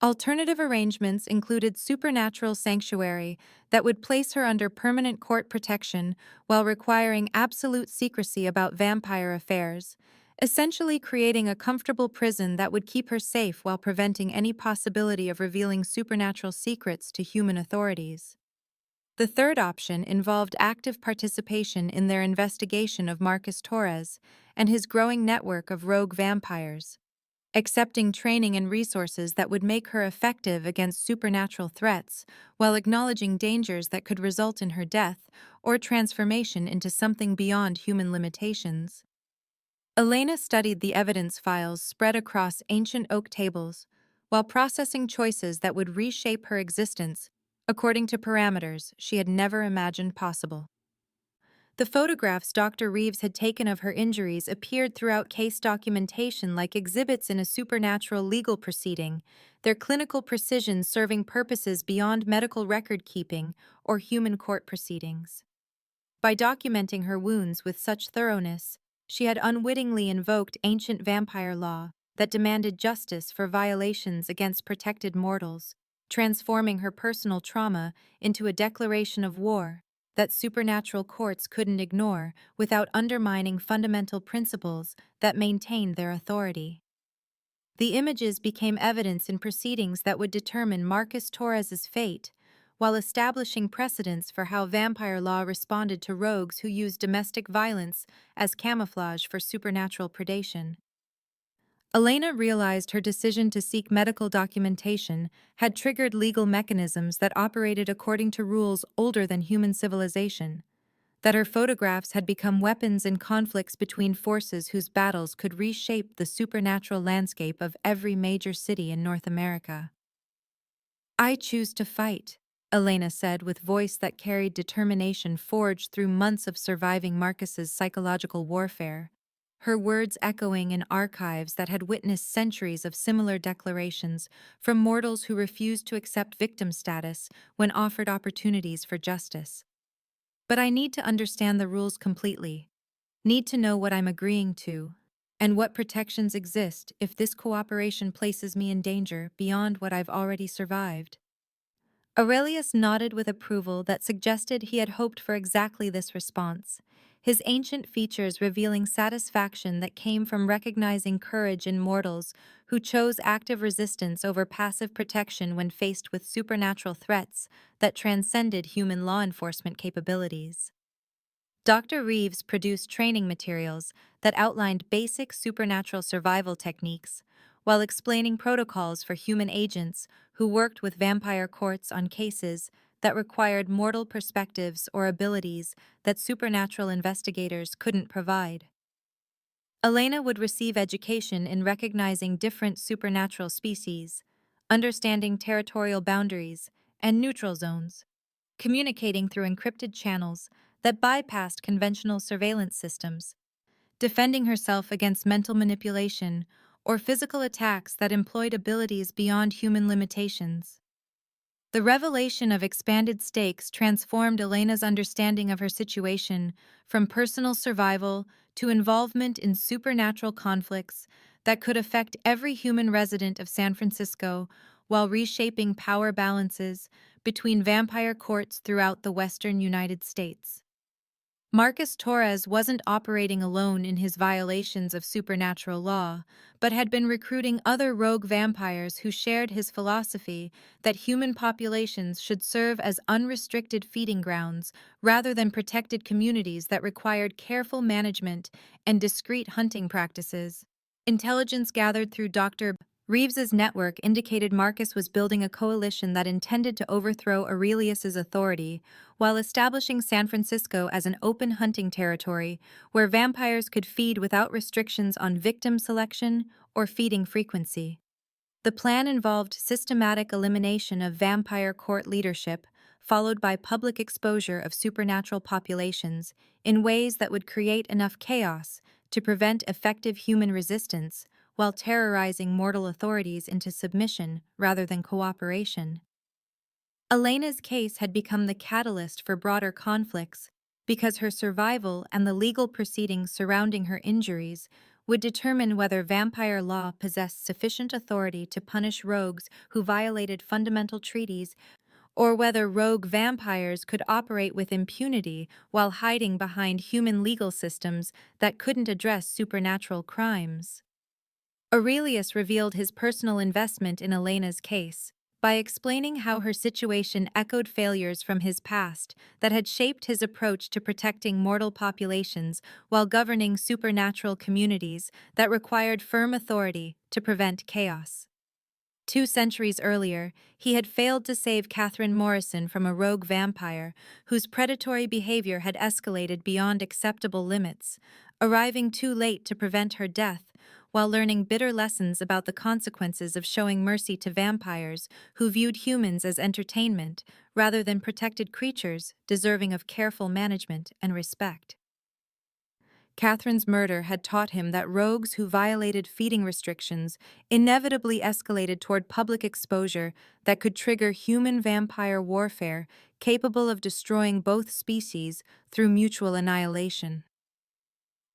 Alternative arrangements included supernatural sanctuary that would place her under permanent court protection while requiring absolute secrecy about vampire affairs, essentially creating a comfortable prison that would keep her safe while preventing any possibility of revealing supernatural secrets to human authorities. The third option involved active participation in their investigation of Marcus Torres and his growing network of rogue vampires, accepting training and resources that would make her effective against supernatural threats, while acknowledging dangers that could result in her death or transformation into something beyond human limitations. Elena studied the evidence files spread across ancient oak tables, while processing choices that would reshape her existence according to parameters she had never imagined possible. The photographs Dr. Reeves had taken of her injuries appeared throughout case documentation like exhibits in a supernatural legal proceeding, their clinical precision serving purposes beyond medical record keeping or human court proceedings. By documenting her wounds with such thoroughness, she had unwittingly invoked ancient vampire law that demanded justice for violations against protected mortals, transforming her personal trauma into a declaration of war that supernatural courts couldn't ignore without undermining fundamental principles that maintained their authority. The images became evidence in proceedings that would determine Marcus Torres's fate, while establishing precedents for how vampire law responded to rogues who used domestic violence as camouflage for supernatural predation. Elena realized her decision to seek medical documentation had triggered legal mechanisms that operated according to rules older than human civilization, that her photographs had become weapons in conflicts between forces whose battles could reshape the supernatural landscape of every major city in North America. "I choose to fight," Elena said with voice that carried determination forged through months of surviving Marcus's psychological warfare, her words echoing in archives that had witnessed centuries of similar declarations from mortals who refused to accept victim status when offered opportunities for justice. "But I need to understand the rules completely, need to know what I'm agreeing to, and what protections exist if this cooperation places me in danger beyond what I've already survived." Aurelius nodded with approval that suggested he had hoped for exactly this response, his ancient features revealing satisfaction that came from recognizing courage in mortals who chose active resistance over passive protection when faced with supernatural threats that transcended human law enforcement capabilities. Dr. Reeves produced training materials that outlined basic supernatural survival techniques while explaining protocols for human agents who worked with vampire courts on cases that required mortal perspectives or abilities that supernatural investigators couldn't provide. Elena would receive education in recognizing different supernatural species, understanding territorial boundaries, and neutral zones, communicating through encrypted channels that bypassed conventional surveillance systems, defending herself against mental manipulation or physical attacks that employed abilities beyond human limitations. The revelation of expanded stakes transformed Elena's understanding of her situation from personal survival to involvement in supernatural conflicts that could affect every human resident of San Francisco while reshaping power balances between vampire courts throughout the western United States. Marcus Torres wasn't operating alone in his violations of supernatural law, but had been recruiting other rogue vampires who shared his philosophy that human populations should serve as unrestricted feeding grounds rather than protected communities that required careful management and discreet hunting practices. Intelligence gathered through Dr. Reeves's network indicated Marcus was building a coalition that intended to overthrow Aurelius's authority while establishing San Francisco as an open hunting territory where vampires could feed without restrictions on victim selection or feeding frequency. The plan involved systematic elimination of vampire court leadership, followed by public exposure of supernatural populations in ways that would create enough chaos to prevent effective human resistance while terrorizing mortal authorities into submission rather than cooperation. Elena's case had become the catalyst for broader conflicts because her survival and the legal proceedings surrounding her injuries would determine whether vampire law possessed sufficient authority to punish rogues who violated fundamental treaties or whether rogue vampires could operate with impunity while hiding behind human legal systems that couldn't address supernatural crimes. Aurelius revealed his personal investment in Elena's case by explaining how her situation echoed failures from his past that had shaped his approach to protecting mortal populations while governing supernatural communities that required firm authority to prevent chaos. 2 centuries earlier, he had failed to save Catherine Morrison from a rogue vampire whose predatory behavior had escalated beyond acceptable limits, arriving too late to prevent her death, while learning bitter lessons about the consequences of showing mercy to vampires who viewed humans as entertainment rather than protected creatures deserving of careful management and respect. Catherine's murder had taught him that rogues who violated feeding restrictions inevitably escalated toward public exposure that could trigger human vampire warfare capable of destroying both species through mutual annihilation.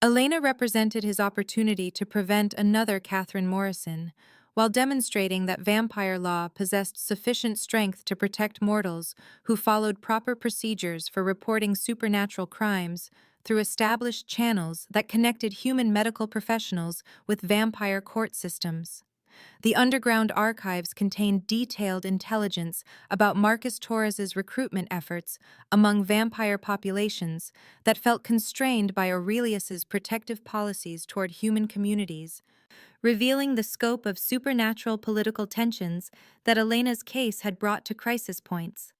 Elena represented his opportunity to prevent another Catherine Morrison, while demonstrating that vampire law possessed sufficient strength to protect mortals who followed proper procedures for reporting supernatural crimes through established channels that connected human medical professionals with vampire court systems. The underground archives contained detailed intelligence about Marcus Torres's recruitment efforts among vampire populations that felt constrained by Aurelius's protective policies toward human communities, revealing the scope of supernatural political tensions that Elena's case had brought to crisis points.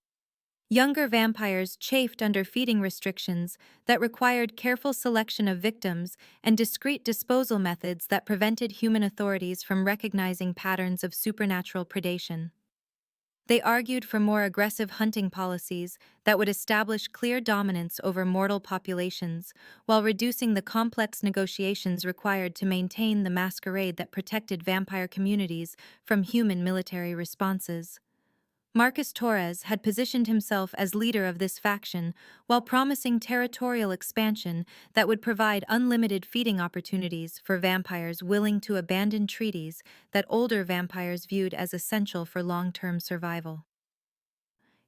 Younger vampires chafed under feeding restrictions that required careful selection of victims and discreet disposal methods that prevented human authorities from recognizing patterns of supernatural predation. They argued for more aggressive hunting policies that would establish clear dominance over mortal populations, while reducing the complex negotiations required to maintain the masquerade that protected vampire communities from human military responses. Marcus Torres had positioned himself as leader of this faction while promising territorial expansion that would provide unlimited feeding opportunities for vampires willing to abandon treaties that older vampires viewed as essential for long-term survival.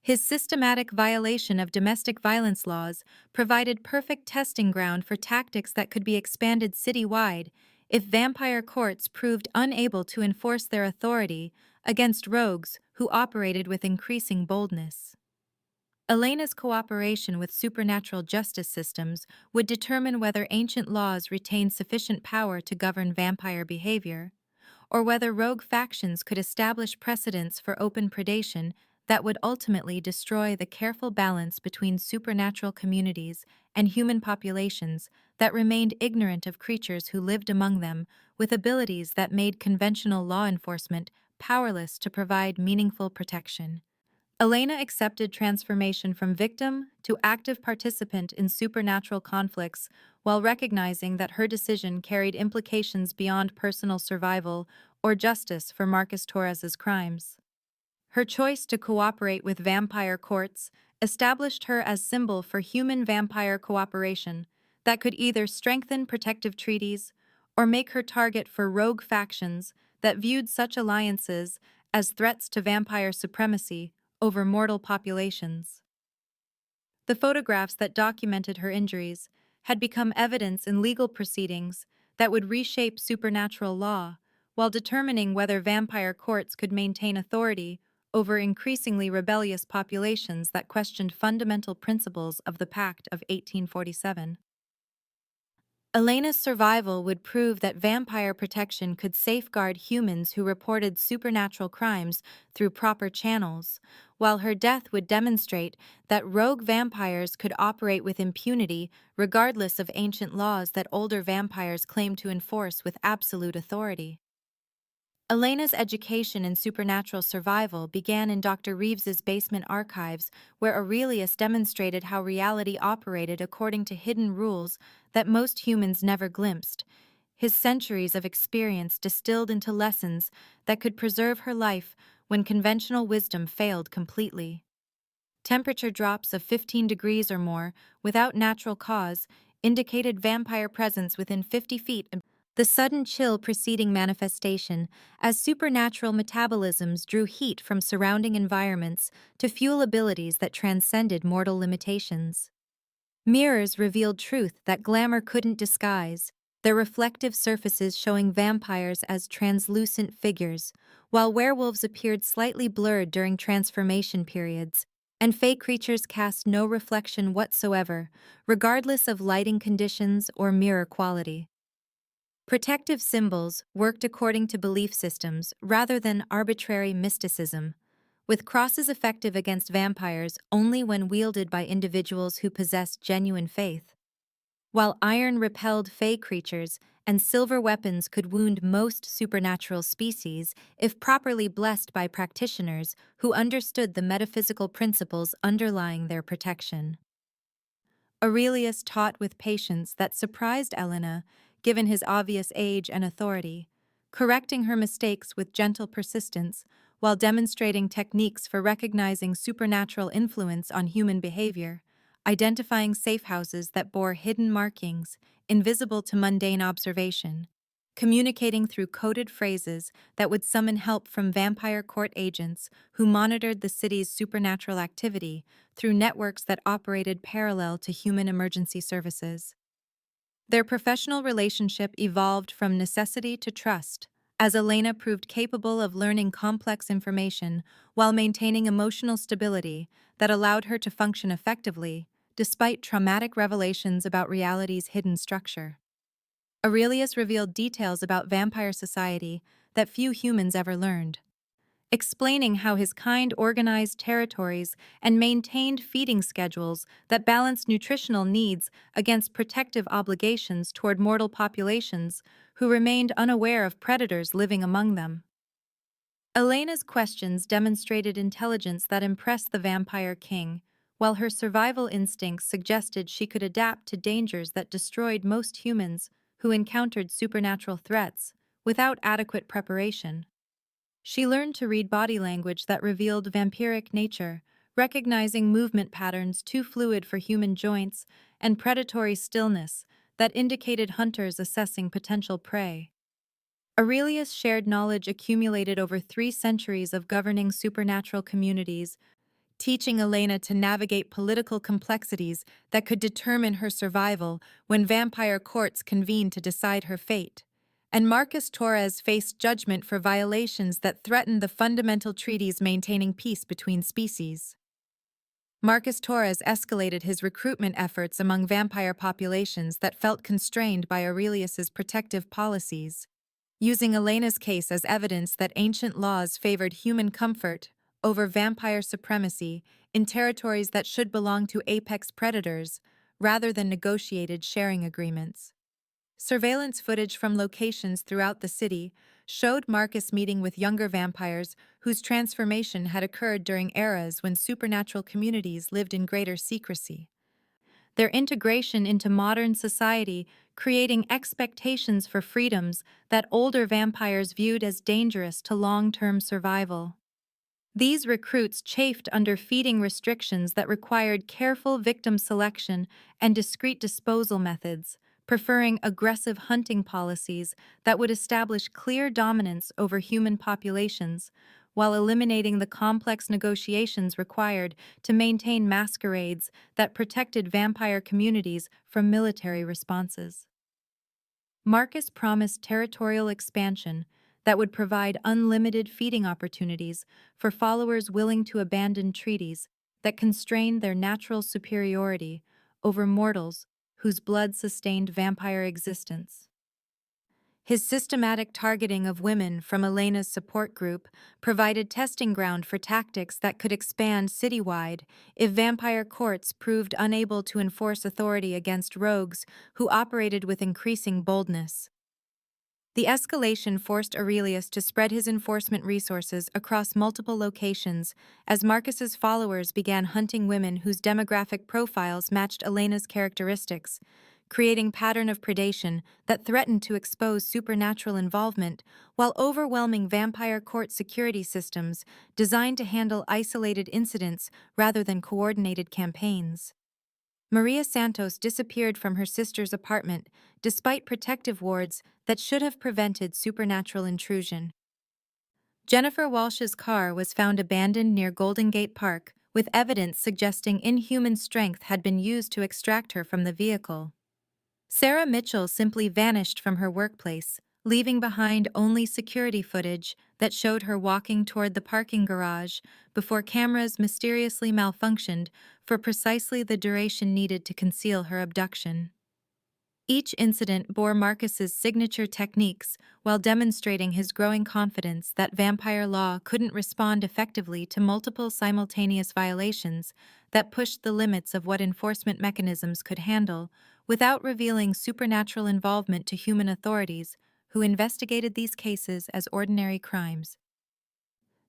His systematic violation of domestic violence laws provided perfect testing ground for tactics that could be expanded citywide if vampire courts proved unable to enforce their authority against rogues who operated with increasing boldness. Elena's cooperation with supernatural justice systems would determine whether ancient laws retained sufficient power to govern vampire behavior, or whether rogue factions could establish precedents for open predation that would ultimately destroy the careful balance between supernatural communities and human populations that remained ignorant of creatures who lived among them with abilities that made conventional law enforcement powerless to provide meaningful protection. Elena accepted transformation from victim to active participant in supernatural conflicts while recognizing that her decision carried implications beyond personal survival or justice for Marcus Torres's crimes. Her choice to cooperate with vampire courts established her as symbol for human-vampire cooperation that could either strengthen protective treaties or make her target for rogue factions that viewed such alliances as threats to vampire supremacy over mortal populations. The photographs that documented her injuries had become evidence in legal proceedings that would reshape supernatural law while determining whether vampire courts could maintain authority over increasingly rebellious populations that questioned fundamental principles of the Pact of 1847. Elena's survival would prove that vampire protection could safeguard humans who reported supernatural crimes through proper channels, while her death would demonstrate that rogue vampires could operate with impunity regardless of ancient laws that older vampires claimed to enforce with absolute authority. Elena's education in supernatural survival began in Dr. Reeves's basement archives, where Aurelius demonstrated how reality operated according to hidden rules that most humans never glimpsed. His centuries of experience distilled into lessons that could preserve her life when conventional wisdom failed completely. Temperature drops of 15 degrees or more, without natural cause, indicated vampire presence within 50 feet. The sudden chill preceding manifestation, as supernatural metabolisms drew heat from surrounding environments to fuel abilities that transcended mortal limitations. Mirrors revealed truth that glamour couldn't disguise, their reflective surfaces showing vampires as translucent figures, while werewolves appeared slightly blurred during transformation periods, and fey creatures cast no reflection whatsoever, regardless of lighting conditions or mirror quality. Protective symbols worked according to belief systems rather than arbitrary mysticism, with crosses effective against vampires only when wielded by individuals who possessed genuine faith. While iron repelled fey creatures and silver weapons could wound most supernatural species if properly blessed by practitioners who understood the metaphysical principles underlying their protection. Aurelius taught with patience that surprised Elena, given his obvious age and authority, correcting her mistakes with gentle persistence while demonstrating techniques for recognizing supernatural influence on human behavior, identifying safe houses that bore hidden markings, invisible to mundane observation, communicating through coded phrases that would summon help from vampire court agents who monitored the city's supernatural activity through networks that operated parallel to human emergency services. Their professional relationship evolved from necessity to trust, as Elena proved capable of learning complex information while maintaining emotional stability that allowed her to function effectively, despite traumatic revelations about reality's hidden structure. Aurelius revealed details about vampire society that few humans ever learned, explaining how his kind organized territories and maintained feeding schedules that balanced nutritional needs against protective obligations toward mortal populations who remained unaware of predators living among them. Elena's questions demonstrated intelligence that impressed the vampire king, while her survival instincts suggested she could adapt to dangers that destroyed most humans who encountered supernatural threats without adequate preparation. She learned to read body language that revealed vampiric nature, recognizing movement patterns too fluid for human joints and predatory stillness that indicated hunters assessing potential prey. Aurelius shared knowledge accumulated over 3 centuries of governing supernatural communities, teaching Elena to navigate political complexities that could determine her survival when vampire courts convened to decide her fate. And Marcus Torres faced judgment for violations that threatened the fundamental treaties maintaining peace between species. Marcus Torres escalated his recruitment efforts among vampire populations that felt constrained by Aurelius's protective policies, using Elena's case as evidence that ancient laws favored human comfort over vampire supremacy in territories that should belong to apex predators rather than negotiated sharing agreements. Surveillance footage from locations throughout the city showed Marcus meeting with younger vampires whose transformation had occurred during eras when supernatural communities lived in greater secrecy. Their integration into modern society creating expectations for freedoms that older vampires viewed as dangerous to long-term survival. These recruits chafed under feeding restrictions that required careful victim selection and discreet disposal methods, preferring aggressive hunting policies that would establish clear dominance over human populations, while eliminating the complex negotiations required to maintain masquerades that protected vampire communities from military responses. Marcus promised territorial expansion that would provide unlimited feeding opportunities for followers willing to abandon treaties that constrained their natural superiority over mortals whose blood sustained vampire existence. His systematic targeting of women from Elena's support group provided testing ground for tactics that could expand citywide if vampire courts proved unable to enforce authority against rogues who operated with increasing boldness. The escalation forced Aurelius to spread his enforcement resources across multiple locations as Marcus's followers began hunting women whose demographic profiles matched Elena's characteristics, creating pattern of predation that threatened to expose supernatural involvement while overwhelming vampire court security systems designed to handle isolated incidents rather than coordinated campaigns. Maria Santos disappeared from her sister's apartment despite protective wards that should have prevented supernatural intrusion. Jennifer Walsh's car was found abandoned near Golden Gate Park, with evidence suggesting inhuman strength had been used to extract her from the vehicle. Sarah Mitchell simply vanished from her workplace, leaving behind only security footage that showed her walking toward the parking garage before cameras mysteriously malfunctioned for precisely the duration needed to conceal her abduction. Each incident bore Marcus's signature techniques while demonstrating his growing confidence that vampire law couldn't respond effectively to multiple simultaneous violations that pushed the limits of what enforcement mechanisms could handle without revealing supernatural involvement to human authorities who investigated these cases as ordinary crimes.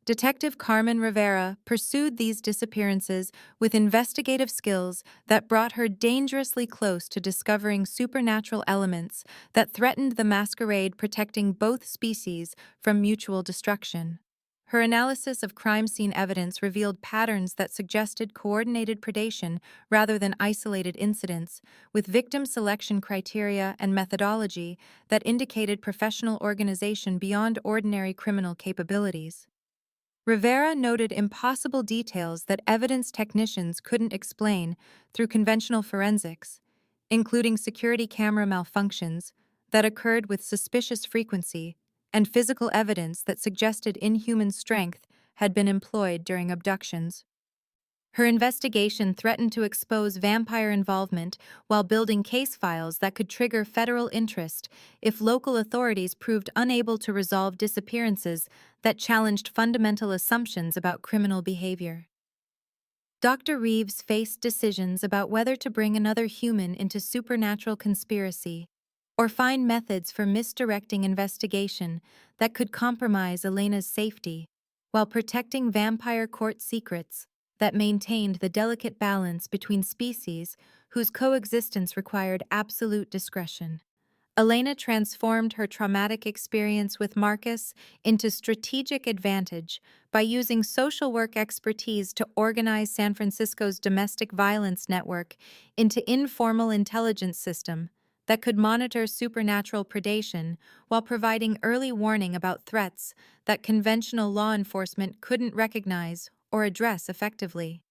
Detective Carmen Rivera pursued these disappearances with investigative skills that brought her dangerously close to discovering supernatural elements that threatened the masquerade, protecting both species from mutual destruction. Her analysis of crime scene evidence revealed patterns that suggested coordinated predation rather than isolated incidents, with victim selection criteria and methodology that indicated professional organization beyond ordinary criminal capabilities. Rivera noted impossible details that evidence technicians couldn't explain through conventional forensics, including security camera malfunctions that occurred with suspicious frequency and physical evidence that suggested inhuman strength had been employed during abductions. Her investigation threatened to expose vampire involvement while building case files that could trigger federal interest if local authorities proved unable to resolve disappearances that challenged fundamental assumptions about criminal behavior. Dr. Reeves faced decisions about whether to bring another human into supernatural conspiracy or find methods for misdirecting investigation that could compromise Elena's safety while protecting vampire court secrets that maintained the delicate balance between species whose coexistence required absolute discretion. Elena transformed her traumatic experience with Marcus into strategic advantage by using social work expertise to organize San Francisco's domestic violence network into informal intelligence system that could monitor supernatural predation while providing early warning about threats that conventional law enforcement couldn't recognize or address effectively.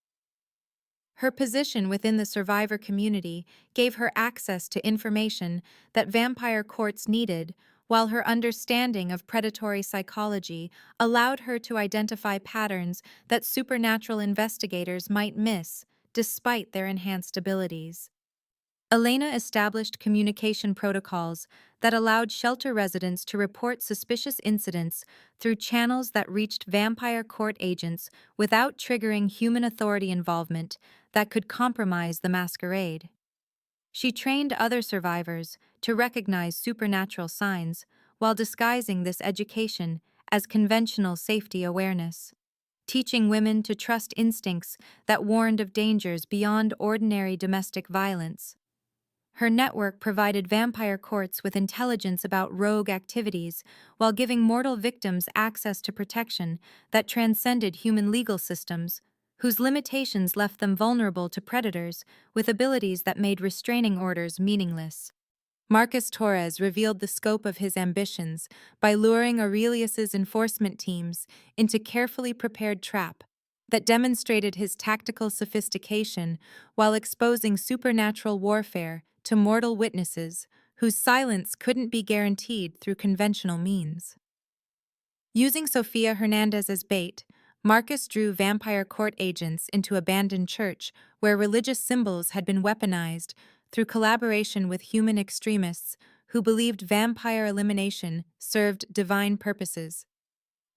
Her position within the survivor community gave her access to information that vampire courts needed, while her understanding of predatory psychology allowed her to identify patterns that supernatural investigators might miss, despite their enhanced abilities. Elena established communication protocols that allowed shelter residents to report suspicious incidents through channels that reached vampire court agents without triggering human authority involvement that could compromise the masquerade. She trained other survivors to recognize supernatural signs while disguising this education as conventional safety awareness, teaching women to trust instincts that warned of dangers beyond ordinary domestic violence. Her network provided vampire courts with intelligence about rogue activities while giving mortal victims access to protection that transcended human legal systems, whose limitations left them vulnerable to predators with abilities that made restraining orders meaningless. Marcus Torres revealed the scope of his ambitions by luring Aurelius's enforcement teams into carefully prepared trap that demonstrated his tactical sophistication while exposing supernatural warfare to mortal witnesses whose silence couldn't be guaranteed through conventional means. Using Sofia Hernandez as bait, Marcus drew vampire court agents into abandoned church where religious symbols had been weaponized through collaboration with human extremists who believed vampire elimination served divine purposes.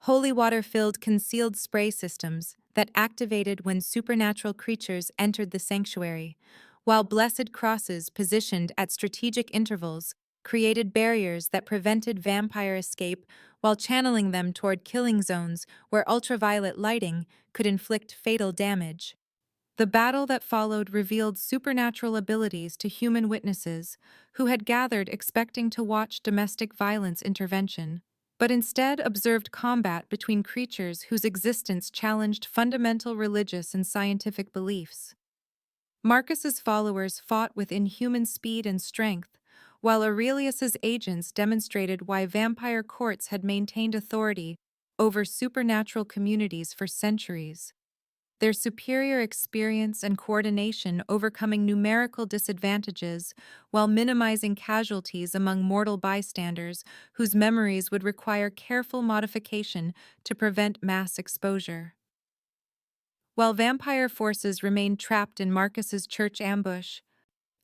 Holy water-filled concealed spray systems that activated when supernatural creatures entered the sanctuary, while blessed crosses positioned at strategic intervals created barriers that prevented vampire escape while channeling them toward killing zones where ultraviolet lighting could inflict fatal damage. The battle that followed revealed supernatural abilities to human witnesses who had gathered expecting to watch domestic violence intervention, but instead observed combat between creatures whose existence challenged fundamental religious and scientific beliefs. Marcus's followers fought with inhuman speed and strength, while Aurelius's agents demonstrated why vampire courts had maintained authority over supernatural communities for centuries. Their superior experience and coordination overcoming numerical disadvantages while minimizing casualties among mortal bystanders whose memories would require careful modification to prevent mass exposure. While vampire forces remained trapped in Marcus's church ambush,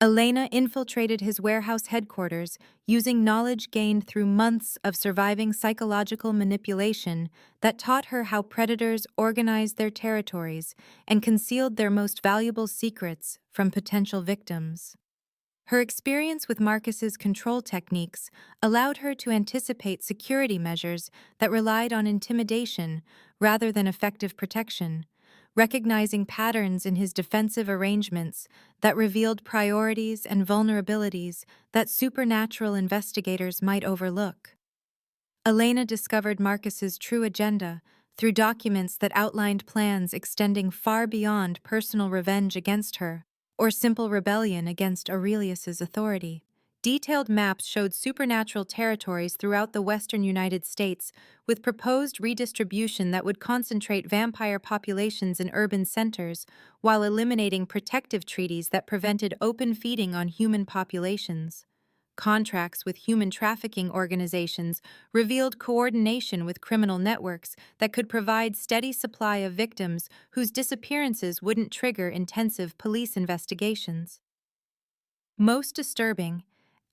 Elena infiltrated his warehouse headquarters using knowledge gained through months of surviving psychological manipulation that taught her how predators organized their territories and concealed their most valuable secrets from potential victims. Her experience with Marcus's control techniques allowed her to anticipate security measures that relied on intimidation rather than effective protection, recognizing patterns in his defensive arrangements that revealed priorities and vulnerabilities that supernatural investigators might overlook. Elena discovered Marcus's true agenda through documents that outlined plans extending far beyond personal revenge against her or simple rebellion against Aurelius's authority. Detailed maps showed supernatural territories throughout the western United States, with proposed redistribution that would concentrate vampire populations in urban centers while eliminating protective treaties that prevented open feeding on human populations. contracts with human trafficking organizations revealed coordination with criminal networks that could provide steady supply of victims whose disappearances wouldn't trigger intensive police investigations. Most disturbing,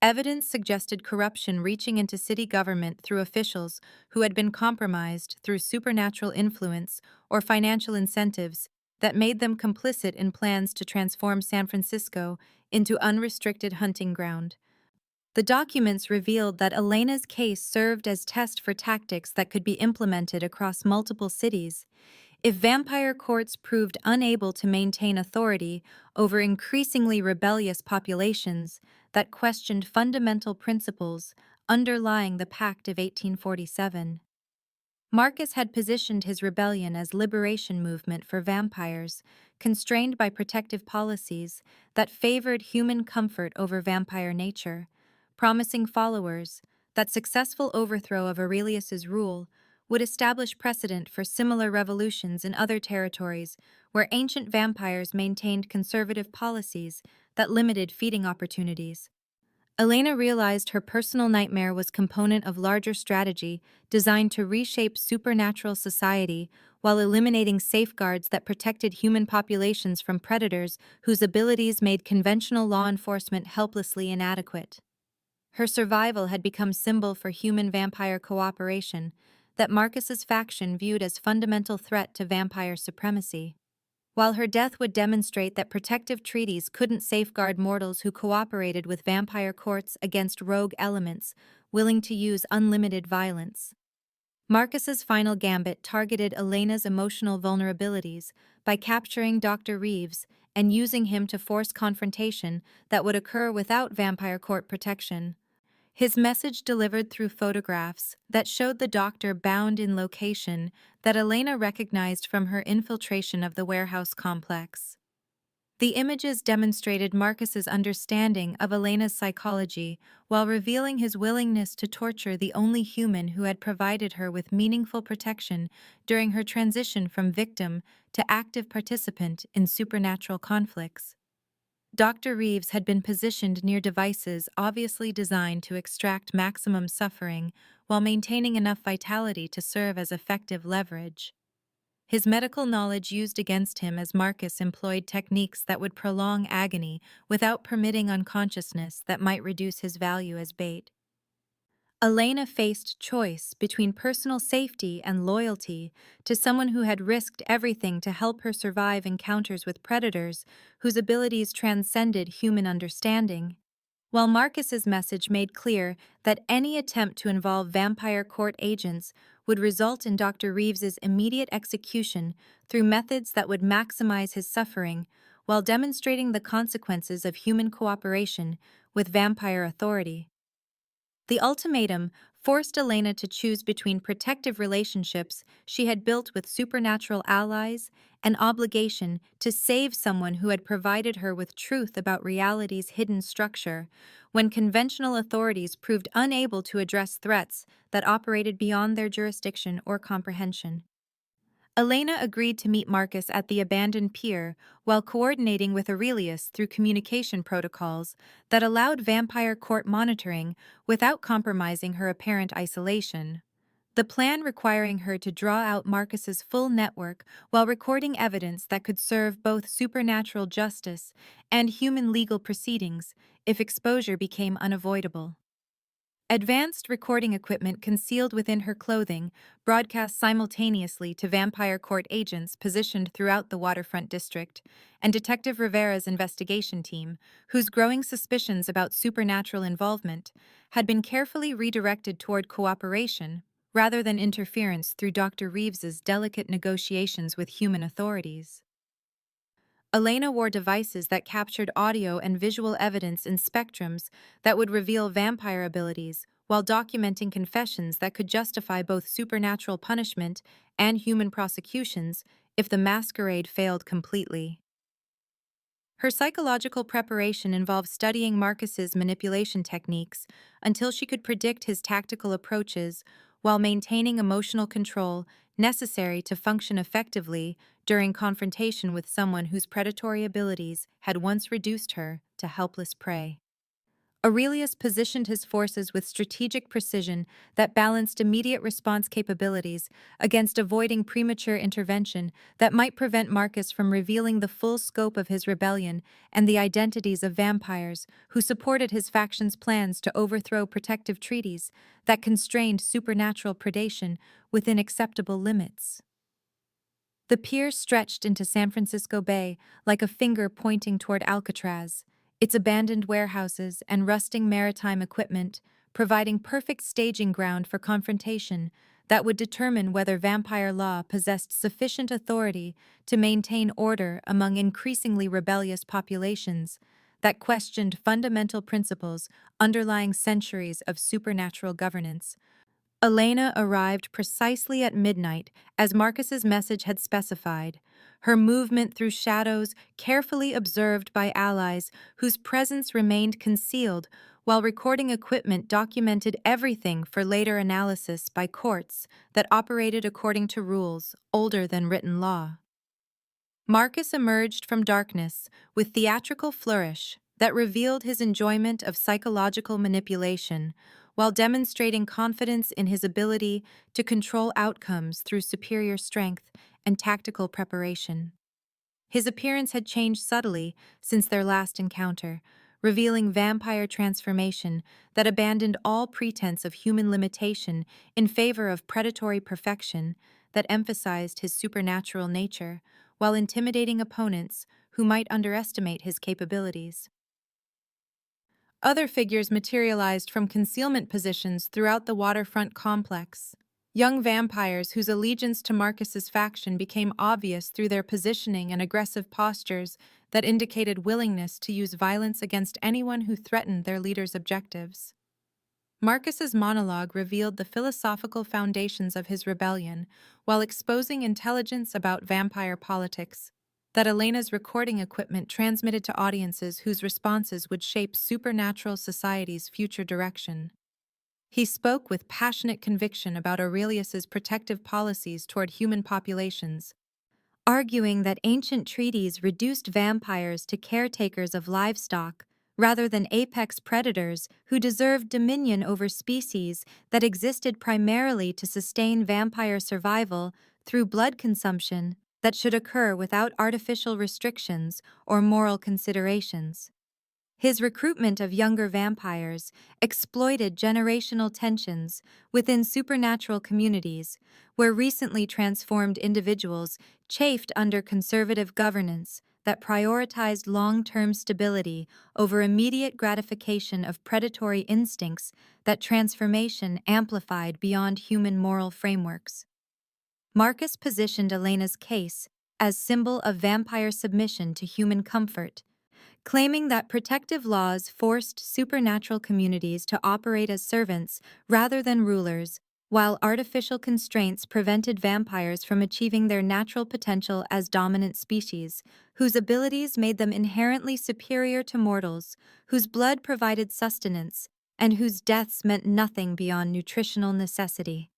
evidence suggested corruption reaching into city government through officials who had been compromised through supernatural influence or financial incentives that made them complicit in plans to transform San Francisco into unrestricted hunting ground. The documents revealed that Elena's case served as test for tactics that could be implemented across multiple cities. If vampire courts proved unable to maintain authority over increasingly rebellious populations that questioned fundamental principles underlying the Pact of 1847, Marcus had positioned his rebellion as liberation movement for vampires, constrained by protective policies that favored human comfort over vampire nature, promising followers that successful overthrow of Aurelius's rule would establish precedent for similar revolutions in other territories where ancient vampires maintained conservative policies that limited feeding opportunities. Elena realized her personal nightmare was component of larger strategy designed to reshape supernatural society while eliminating safeguards that protected human populations from predators whose abilities made conventional law enforcement helplessly inadequate. Her survival had become symbol for human-vampire cooperation that Marcus's faction viewed as fundamental threat to vampire supremacy. While her death would demonstrate that protective treaties couldn't safeguard mortals who cooperated with vampire courts against rogue elements willing to use unlimited violence. Marcus's final gambit targeted Elena's emotional vulnerabilities by capturing Dr. Reeves and using him to force confrontation that would occur without vampire court protection. His message delivered through photographs that showed the doctor bound in location that Elena recognized from her infiltration of the warehouse complex. The images demonstrated Marcus's understanding of Elena's psychology while revealing his willingness to torture the only human who had provided her with meaningful protection during her transition from victim to active participant in supernatural conflicts. Dr. Reeves had been positioned near devices obviously designed to extract maximum suffering while maintaining enough vitality to serve as effective leverage. His medical knowledge used against him as Marcus employed techniques that would prolong agony without permitting unconsciousness that might reduce his value as bait. Elena faced choice between personal safety and loyalty to someone who had risked everything to help her survive encounters with predators whose abilities transcended human understanding. While Marcus's message made clear that any attempt to involve vampire court agents would result in Dr. Reeves's immediate execution through methods that would maximize his suffering, while demonstrating the consequences of human cooperation with vampire authority. The ultimatum forced Elena to choose between protective relationships she had built with supernatural allies and obligation to save someone who had provided her with truth about reality's hidden structure, when conventional authorities proved unable to address threats that operated beyond their jurisdiction or comprehension. Elena agreed to meet Marcus at the abandoned pier while coordinating with Aurelius through communication protocols that allowed vampire court monitoring without compromising her apparent isolation. The plan requiring her to draw out Marcus's full network while recording evidence that could serve both supernatural justice and human legal proceedings if exposure became unavoidable. Advanced recording equipment concealed within her clothing broadcast simultaneously to vampire court agents positioned throughout the waterfront district and Detective Rivera's investigation team, whose growing suspicions about supernatural involvement had been carefully redirected toward cooperation rather than interference through Dr. Reeves's delicate negotiations with human authorities. Elena wore devices that captured audio and visual evidence in spectrums that would reveal vampire abilities, while documenting confessions that could justify both supernatural punishment and human prosecutions if the masquerade failed completely. Her psychological preparation involved studying Marcus's manipulation techniques until she could predict his tactical approaches while maintaining emotional control necessary to function effectively during confrontation with someone whose predatory abilities had once reduced her to helpless prey. Aurelius positioned his forces with strategic precision that balanced immediate response capabilities against avoiding premature intervention that might prevent Marcus from revealing the full scope of his rebellion and the identities of vampires who supported his faction's plans to overthrow protective treaties that constrained supernatural predation within acceptable limits. The pier stretched into San Francisco Bay like a finger pointing toward Alcatraz, its abandoned warehouses and rusting maritime equipment providing perfect staging ground for confrontation that would determine whether vampire law possessed sufficient authority to maintain order among increasingly rebellious populations that questioned fundamental principles underlying centuries of supernatural governance. Elena arrived precisely at midnight, as Marcus's message had specified, her movement through shadows carefully observed by allies whose presence remained concealed, while recording equipment documented everything for later analysis by courts that operated according to rules older than written law. Marcus emerged from darkness with theatrical flourish that revealed his enjoyment of psychological manipulation while demonstrating confidence in his ability to control outcomes through superior strength and tactical preparation. His appearance had changed subtly since their last encounter, revealing vampire transformation that abandoned all pretense of human limitation in favor of predatory perfection that emphasized his supernatural nature, while intimidating opponents who might underestimate his capabilities. Other figures materialized from concealment positions throughout the waterfront complex. Young vampires whose allegiance to Marcus's faction became obvious through their positioning and aggressive postures that indicated willingness to use violence against anyone who threatened their leader's objectives. Marcus's monologue revealed the philosophical foundations of his rebellion while exposing intelligence about vampire politics that Elena's recording equipment transmitted to audiences whose responses would shape supernatural society's future direction. He spoke with passionate conviction about Aurelius's protective policies toward human populations, arguing that ancient treaties reduced vampires to caretakers of livestock rather than apex predators who deserved dominion over species that existed primarily to sustain vampire survival through blood consumption that should occur without artificial restrictions or moral considerations. His recruitment of younger vampires exploited generational tensions within supernatural communities where recently transformed individuals chafed under conservative governance that prioritized long-term stability over immediate gratification of predatory instincts that transformation amplified beyond human moral frameworks. Marcus positioned Elena's case as symbol of vampire submission to human comfort, claiming that protective laws forced supernatural communities to operate as servants rather than rulers, while artificial constraints prevented vampires from achieving their natural potential as dominant species, whose abilities made them inherently superior to mortals, whose blood provided sustenance, and whose deaths meant nothing beyond nutritional necessity.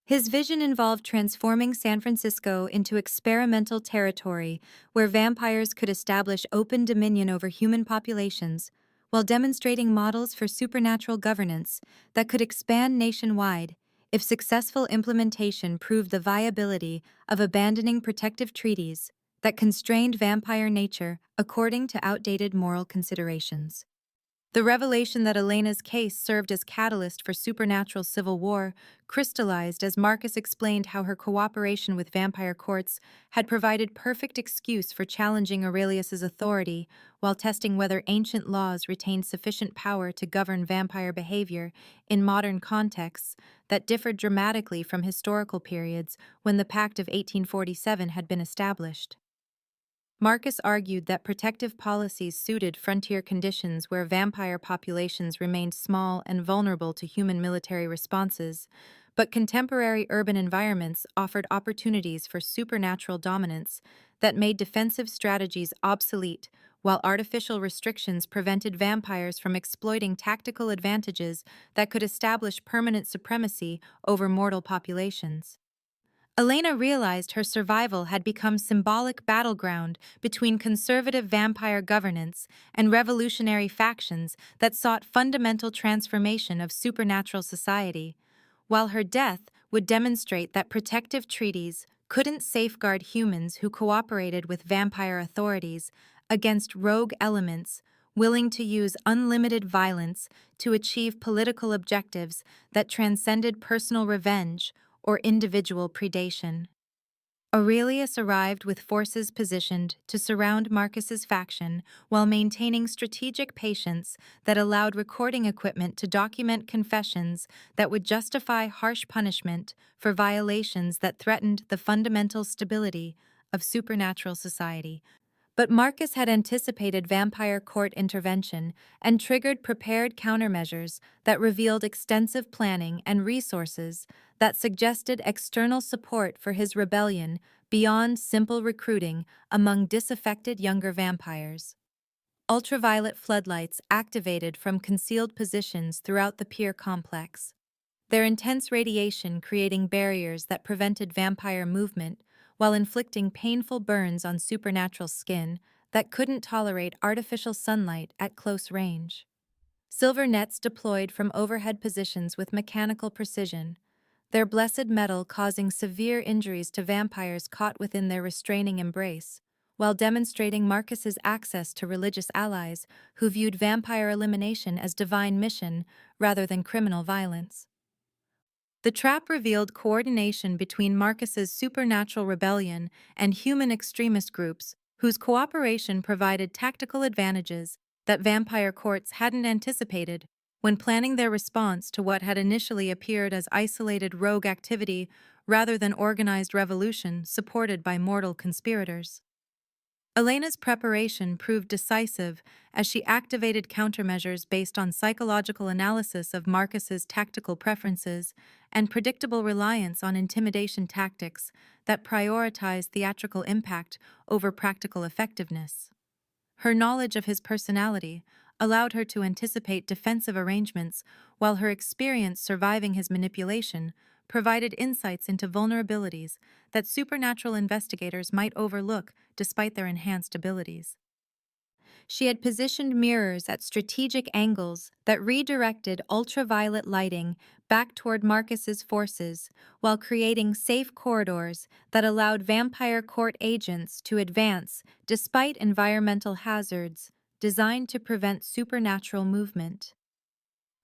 His vision involved transforming San Francisco into experimental territory where vampires could establish open dominion over human populations, while demonstrating models for supernatural governance that could expand nationwide if successful implementation proved the viability of abandoning protective treaties that constrained vampire nature according to outdated moral considerations. The revelation that Elena's case served as catalyst for supernatural civil war crystallized as Marcus explained how her cooperation with vampire courts had provided perfect excuse for challenging Aurelius's authority while testing whether ancient laws retained sufficient power to govern vampire behavior in modern contexts that differed dramatically from historical periods when the Pact of 1847 had been established. Marcus argued that protective policies suited frontier conditions where vampire populations remained small and vulnerable to human military responses, but contemporary urban environments offered opportunities for supernatural dominance that made defensive strategies obsolete, while artificial restrictions prevented vampires from exploiting tactical advantages that could establish permanent supremacy over mortal populations. Elena realized her survival had become symbolic battleground between conservative vampire governance and revolutionary factions that sought fundamental transformation of supernatural society, while her death would demonstrate that protective treaties couldn't safeguard humans who cooperated with vampire authorities against rogue elements willing to use unlimited violence to achieve political objectives that transcended personal revenge or individual predation. Aurelius arrived with forces positioned to surround Marcus's faction while maintaining strategic patience that allowed recording equipment to document confessions that would justify harsh punishment for violations that threatened the fundamental stability of supernatural society. But Marcus had anticipated vampire court intervention and triggered prepared countermeasures that revealed extensive planning and resources that suggested external support for his rebellion beyond simple recruiting among disaffected younger vampires. Ultraviolet floodlights activated from concealed positions throughout the pier complex, their intense radiation creating barriers that prevented vampire movement while inflicting painful burns on supernatural skin that couldn't tolerate artificial sunlight at close range. Silver nets deployed from overhead positions with mechanical precision, their blessed metal causing severe injuries to vampires caught within their restraining embrace, while demonstrating Marcus's access to religious allies who viewed vampire elimination as divine mission rather than criminal violence. The trap revealed coordination between Marcus's supernatural rebellion and human extremist groups, whose cooperation provided tactical advantages that vampire courts hadn't anticipated when planning their response to what had initially appeared as isolated rogue activity rather than organized revolution supported by mortal conspirators. Elena's preparation proved decisive as she activated countermeasures based on psychological analysis of Marcus's tactical preferences and predictable reliance on intimidation tactics that prioritize theatrical impact over practical effectiveness. Her knowledge of his personality allowed her to anticipate defensive arrangements, while her experience surviving his manipulation provided insights into vulnerabilities that supernatural investigators might overlook despite their enhanced abilities. She had positioned mirrors at strategic angles that redirected ultraviolet lighting back toward Marcus's forces, while creating safe corridors that allowed vampire court agents to advance despite environmental hazards designed to prevent supernatural movement.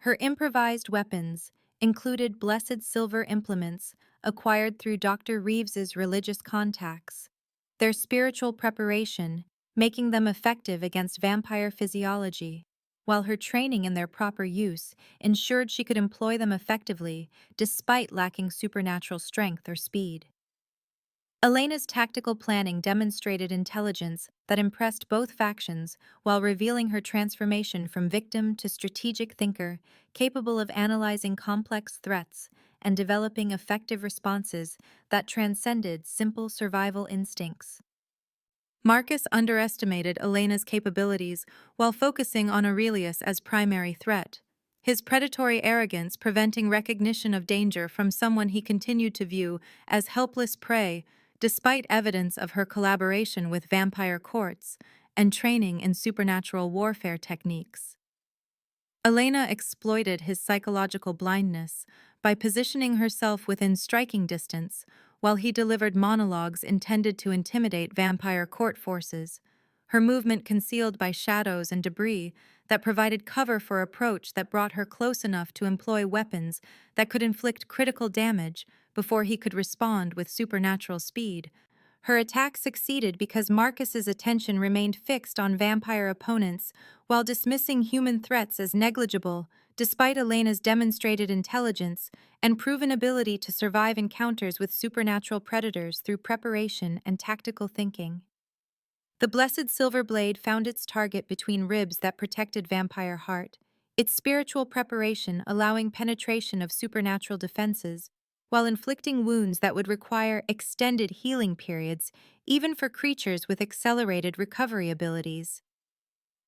Her improvised weapons included blessed silver implements acquired through Dr. Reeves's religious contacts, their spiritual preparation making them effective against vampire physiology, while her training in their proper use ensured she could employ them effectively despite lacking supernatural strength or speed. Elena's tactical planning demonstrated intelligence that impressed both factions while revealing her transformation from victim to strategic thinker, capable of analyzing complex threats and developing effective responses that transcended simple survival instincts. Marcus underestimated Elena's capabilities while focusing on Aurelius as primary threat, his predatory arrogance preventing recognition of danger from someone he continued to view as helpless prey, despite evidence of her collaboration with vampire courts and training in supernatural warfare techniques. Elena exploited his psychological blindness by positioning herself within striking distance while he delivered monologues intended to intimidate vampire court forces, her movement concealed by shadows and debris that provided cover for approach that brought her close enough to employ weapons that could inflict critical damage before he could respond with supernatural speed. Her attack succeeded because Marcus's attention remained fixed on vampire opponents while dismissing human threats as negligible, despite Elena's demonstrated intelligence and proven ability to survive encounters with supernatural predators through preparation and tactical thinking. The blessed silver blade found its target between ribs that protected vampire heart, its spiritual preparation allowing penetration of supernatural defenses, while inflicting wounds that would require extended healing periods, even for creatures with accelerated recovery abilities.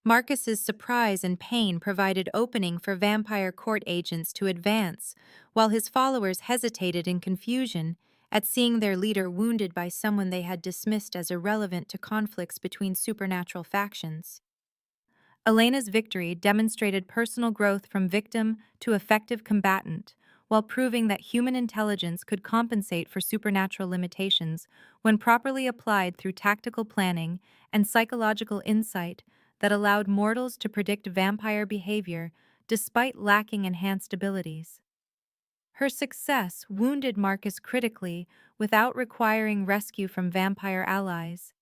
Marcus's surprise and pain provided opening for vampire court agents to advance, while his followers hesitated in confusion at seeing their leader wounded by someone they had dismissed as irrelevant to conflicts between supernatural factions. Elena's victory demonstrated personal growth from victim to effective combatant, while proving that human intelligence could compensate for supernatural limitations when properly applied through tactical planning and psychological insight that allowed mortals to predict vampire behavior despite lacking enhanced abilities. Her success wounded Marcus critically without requiring rescue from vampire allies,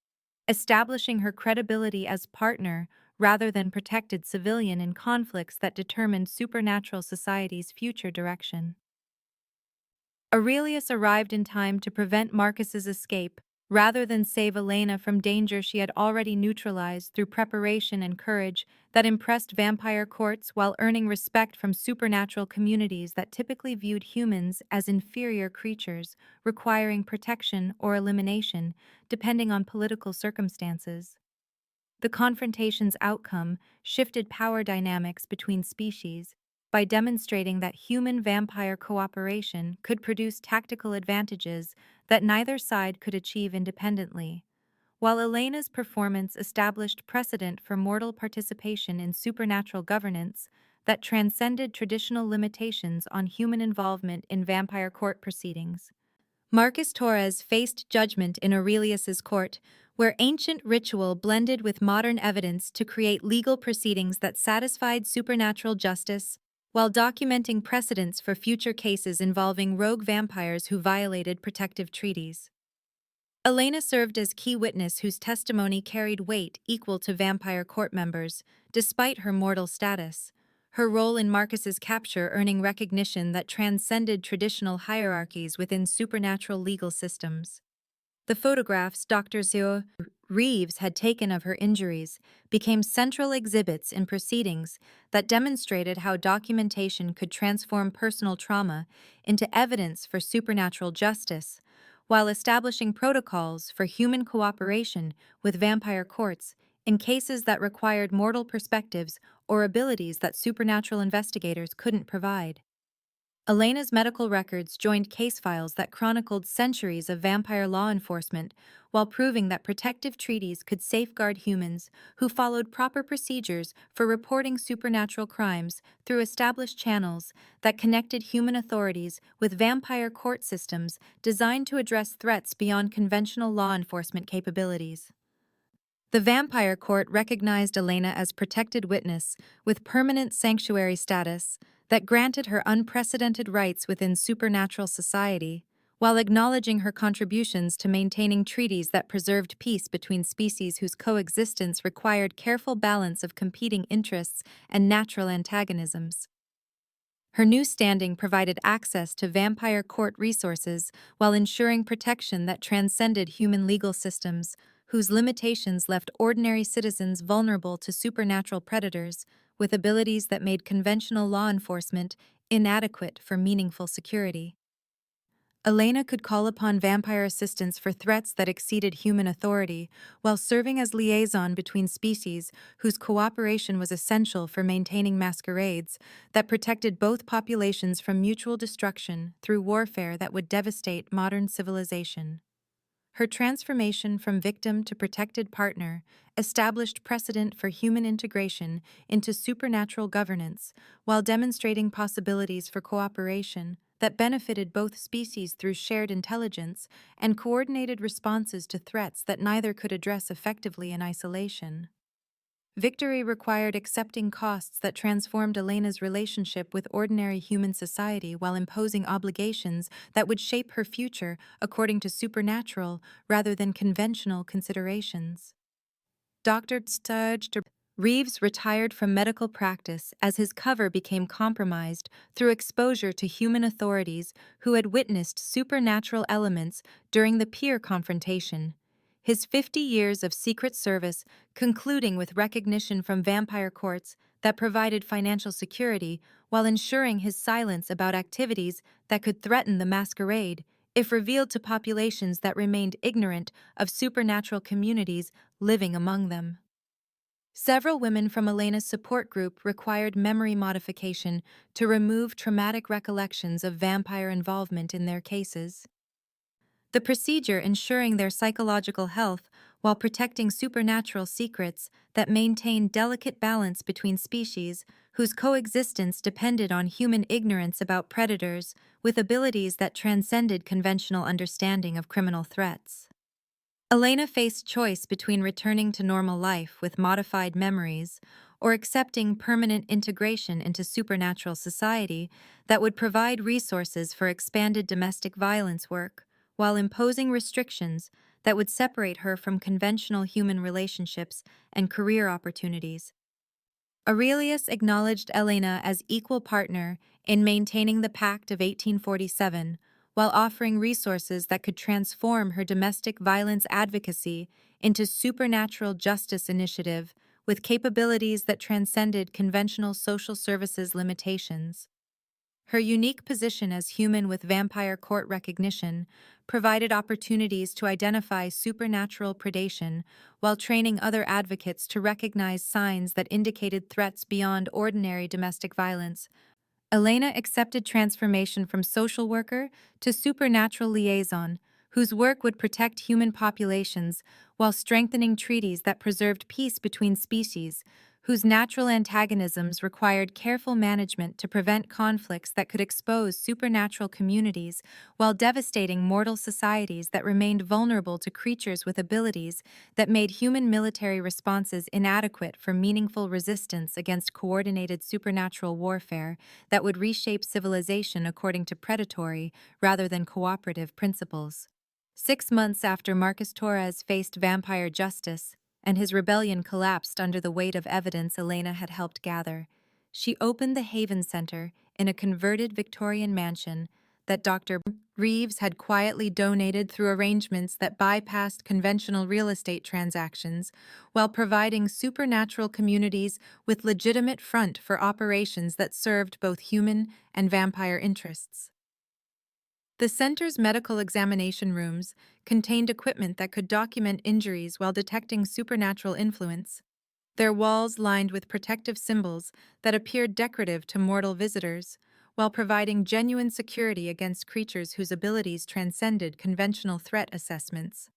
establishing her credibility as partner rather than protected civilian in conflicts that determined supernatural society's future direction. Aurelius arrived in time to prevent Marcus's escape, rather than save Elena from danger she had already neutralized through preparation and courage that impressed vampire courts while earning respect from supernatural communities that typically viewed humans as inferior creatures, requiring protection or elimination, depending on political circumstances. The confrontation's outcome shifted power dynamics between species by demonstrating that human-vampire cooperation could produce tactical advantages that neither side could achieve independently, while Elena's performance established precedent for mortal participation in supernatural governance that transcended traditional limitations on human involvement in vampire court proceedings. Marcus Torres faced judgment in Aurelius's court, where ancient ritual blended with modern evidence to create legal proceedings that satisfied supernatural justice, while documenting precedents for future cases involving rogue vampires who violated protective treaties. Elena served as key witness whose testimony carried weight equal to vampire court members, despite her mortal status, her role in Marcus's capture earning recognition that transcended traditional hierarchies within supernatural legal systems. The photographs Dr. Zio Reeves had taken of her injuries became central exhibits in proceedings that demonstrated how documentation could transform personal trauma into evidence for supernatural justice, while establishing protocols for human cooperation with vampire courts in cases that required mortal perspectives or abilities that supernatural investigators couldn't provide. Elena's medical records joined case files that chronicled centuries of vampire law enforcement while proving that protective treaties could safeguard humans who followed proper procedures for reporting supernatural crimes through established channels that connected human authorities with vampire court systems designed to address threats beyond conventional law enforcement capabilities. The vampire court recognized Elena as protected witness with permanent sanctuary status that granted her unprecedented rights within supernatural society, while acknowledging her contributions to maintaining treaties that preserved peace between species whose coexistence required careful balance of competing interests and natural antagonisms. Her new standing provided access to vampire court resources while ensuring protection that transcended human legal systems, whose limitations left ordinary citizens vulnerable to supernatural predators with abilities that made conventional law enforcement inadequate for meaningful security. Elena could call upon vampire assistance for threats that exceeded human authority, while serving as liaison between species whose cooperation was essential for maintaining masquerades that protected both populations from mutual destruction through warfare that would devastate modern civilization. Her transformation from victim to protected partner established precedent for human integration into supernatural governance while demonstrating possibilities for cooperation that benefited both species through shared intelligence and coordinated responses to threats that neither could address effectively in isolation. Victory required accepting costs that transformed Elena's relationship with ordinary human society while imposing obligations that would shape her future according to supernatural rather than conventional considerations. Dr. Reeves retired from medical practice as his cover became compromised through exposure to human authorities who had witnessed supernatural elements during the peer confrontation. His 50 years of secret service concluding with recognition from vampire courts that provided financial security while ensuring his silence about activities that could threaten the masquerade if revealed to populations that remained ignorant of supernatural communities living among them. Several women from Elena's support group required memory modification to remove traumatic recollections of vampire involvement in their cases. the procedure ensuring their psychological health while protecting supernatural secrets that maintain delicate balance between species whose coexistence depended on human ignorance about predators with abilities that transcended conventional understanding of criminal threats. Elena faced choice between returning to normal life with modified memories or accepting permanent integration into supernatural society that would provide resources for expanded domestic violence work, while imposing restrictions that would separate her from conventional human relationships and career opportunities. Aurelius acknowledged Elena as equal partner in maintaining the Pact of 1847, while offering resources that could transform her domestic violence advocacy into supernatural justice initiative with capabilities that transcended conventional social services limitations. Her unique position as human with vampire court recognition provided opportunities to identify supernatural predation while training other advocates to recognize signs that indicated threats beyond ordinary domestic violence. Elena accepted transformation from social worker to supernatural liaison, whose work would protect human populations while strengthening treaties that preserved peace between species, whose natural antagonisms required careful management to prevent conflicts that could expose supernatural communities while devastating mortal societies that remained vulnerable to creatures with abilities that made human military responses inadequate for meaningful resistance against coordinated supernatural warfare that would reshape civilization according to predatory rather than cooperative principles. 6 months after Marcus Torres faced vampire justice, and his rebellion collapsed under the weight of evidence Elena had helped gather, she opened the Haven Center in a converted Victorian mansion that Dr. Reeves had quietly donated through arrangements that bypassed conventional real estate transactions, while providing supernatural communities with legitimate front for operations that served both human and vampire interests. The center's medical examination rooms contained equipment that could document injuries while detecting supernatural influence, their walls lined with protective symbols that appeared decorative to mortal visitors, while providing genuine security against creatures whose abilities transcended conventional threat assessments.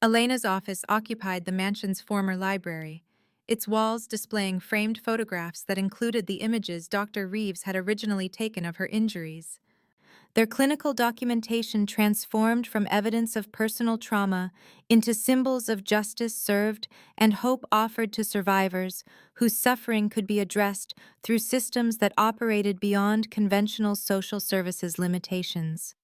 Elena's office occupied the mansion's former library, its walls displaying framed photographs that included the images Dr. Reeves had originally taken of her injuries. Their clinical documentation transformed from evidence of personal trauma into symbols of justice served and hope offered to survivors whose suffering could be addressed through systems that operated beyond conventional social services limitations.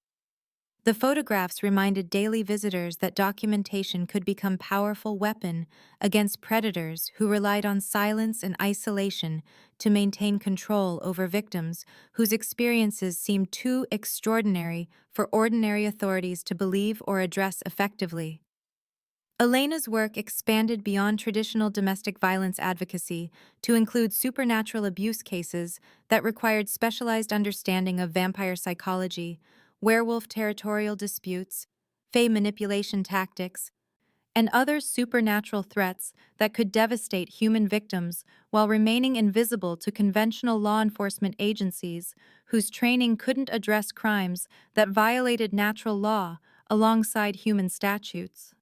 The photographs reminded daily visitors that documentation could become a powerful weapon against predators who relied on silence and isolation to maintain control over victims whose experiences seemed too extraordinary for ordinary authorities to believe or address effectively. Elena's work expanded beyond traditional domestic violence advocacy to include supernatural abuse cases that required specialized understanding of vampire psychology, werewolf territorial disputes, fae manipulation tactics, and other supernatural threats that could devastate human victims while remaining invisible to conventional law enforcement agencies whose training couldn't address crimes that violated natural law alongside human statutes.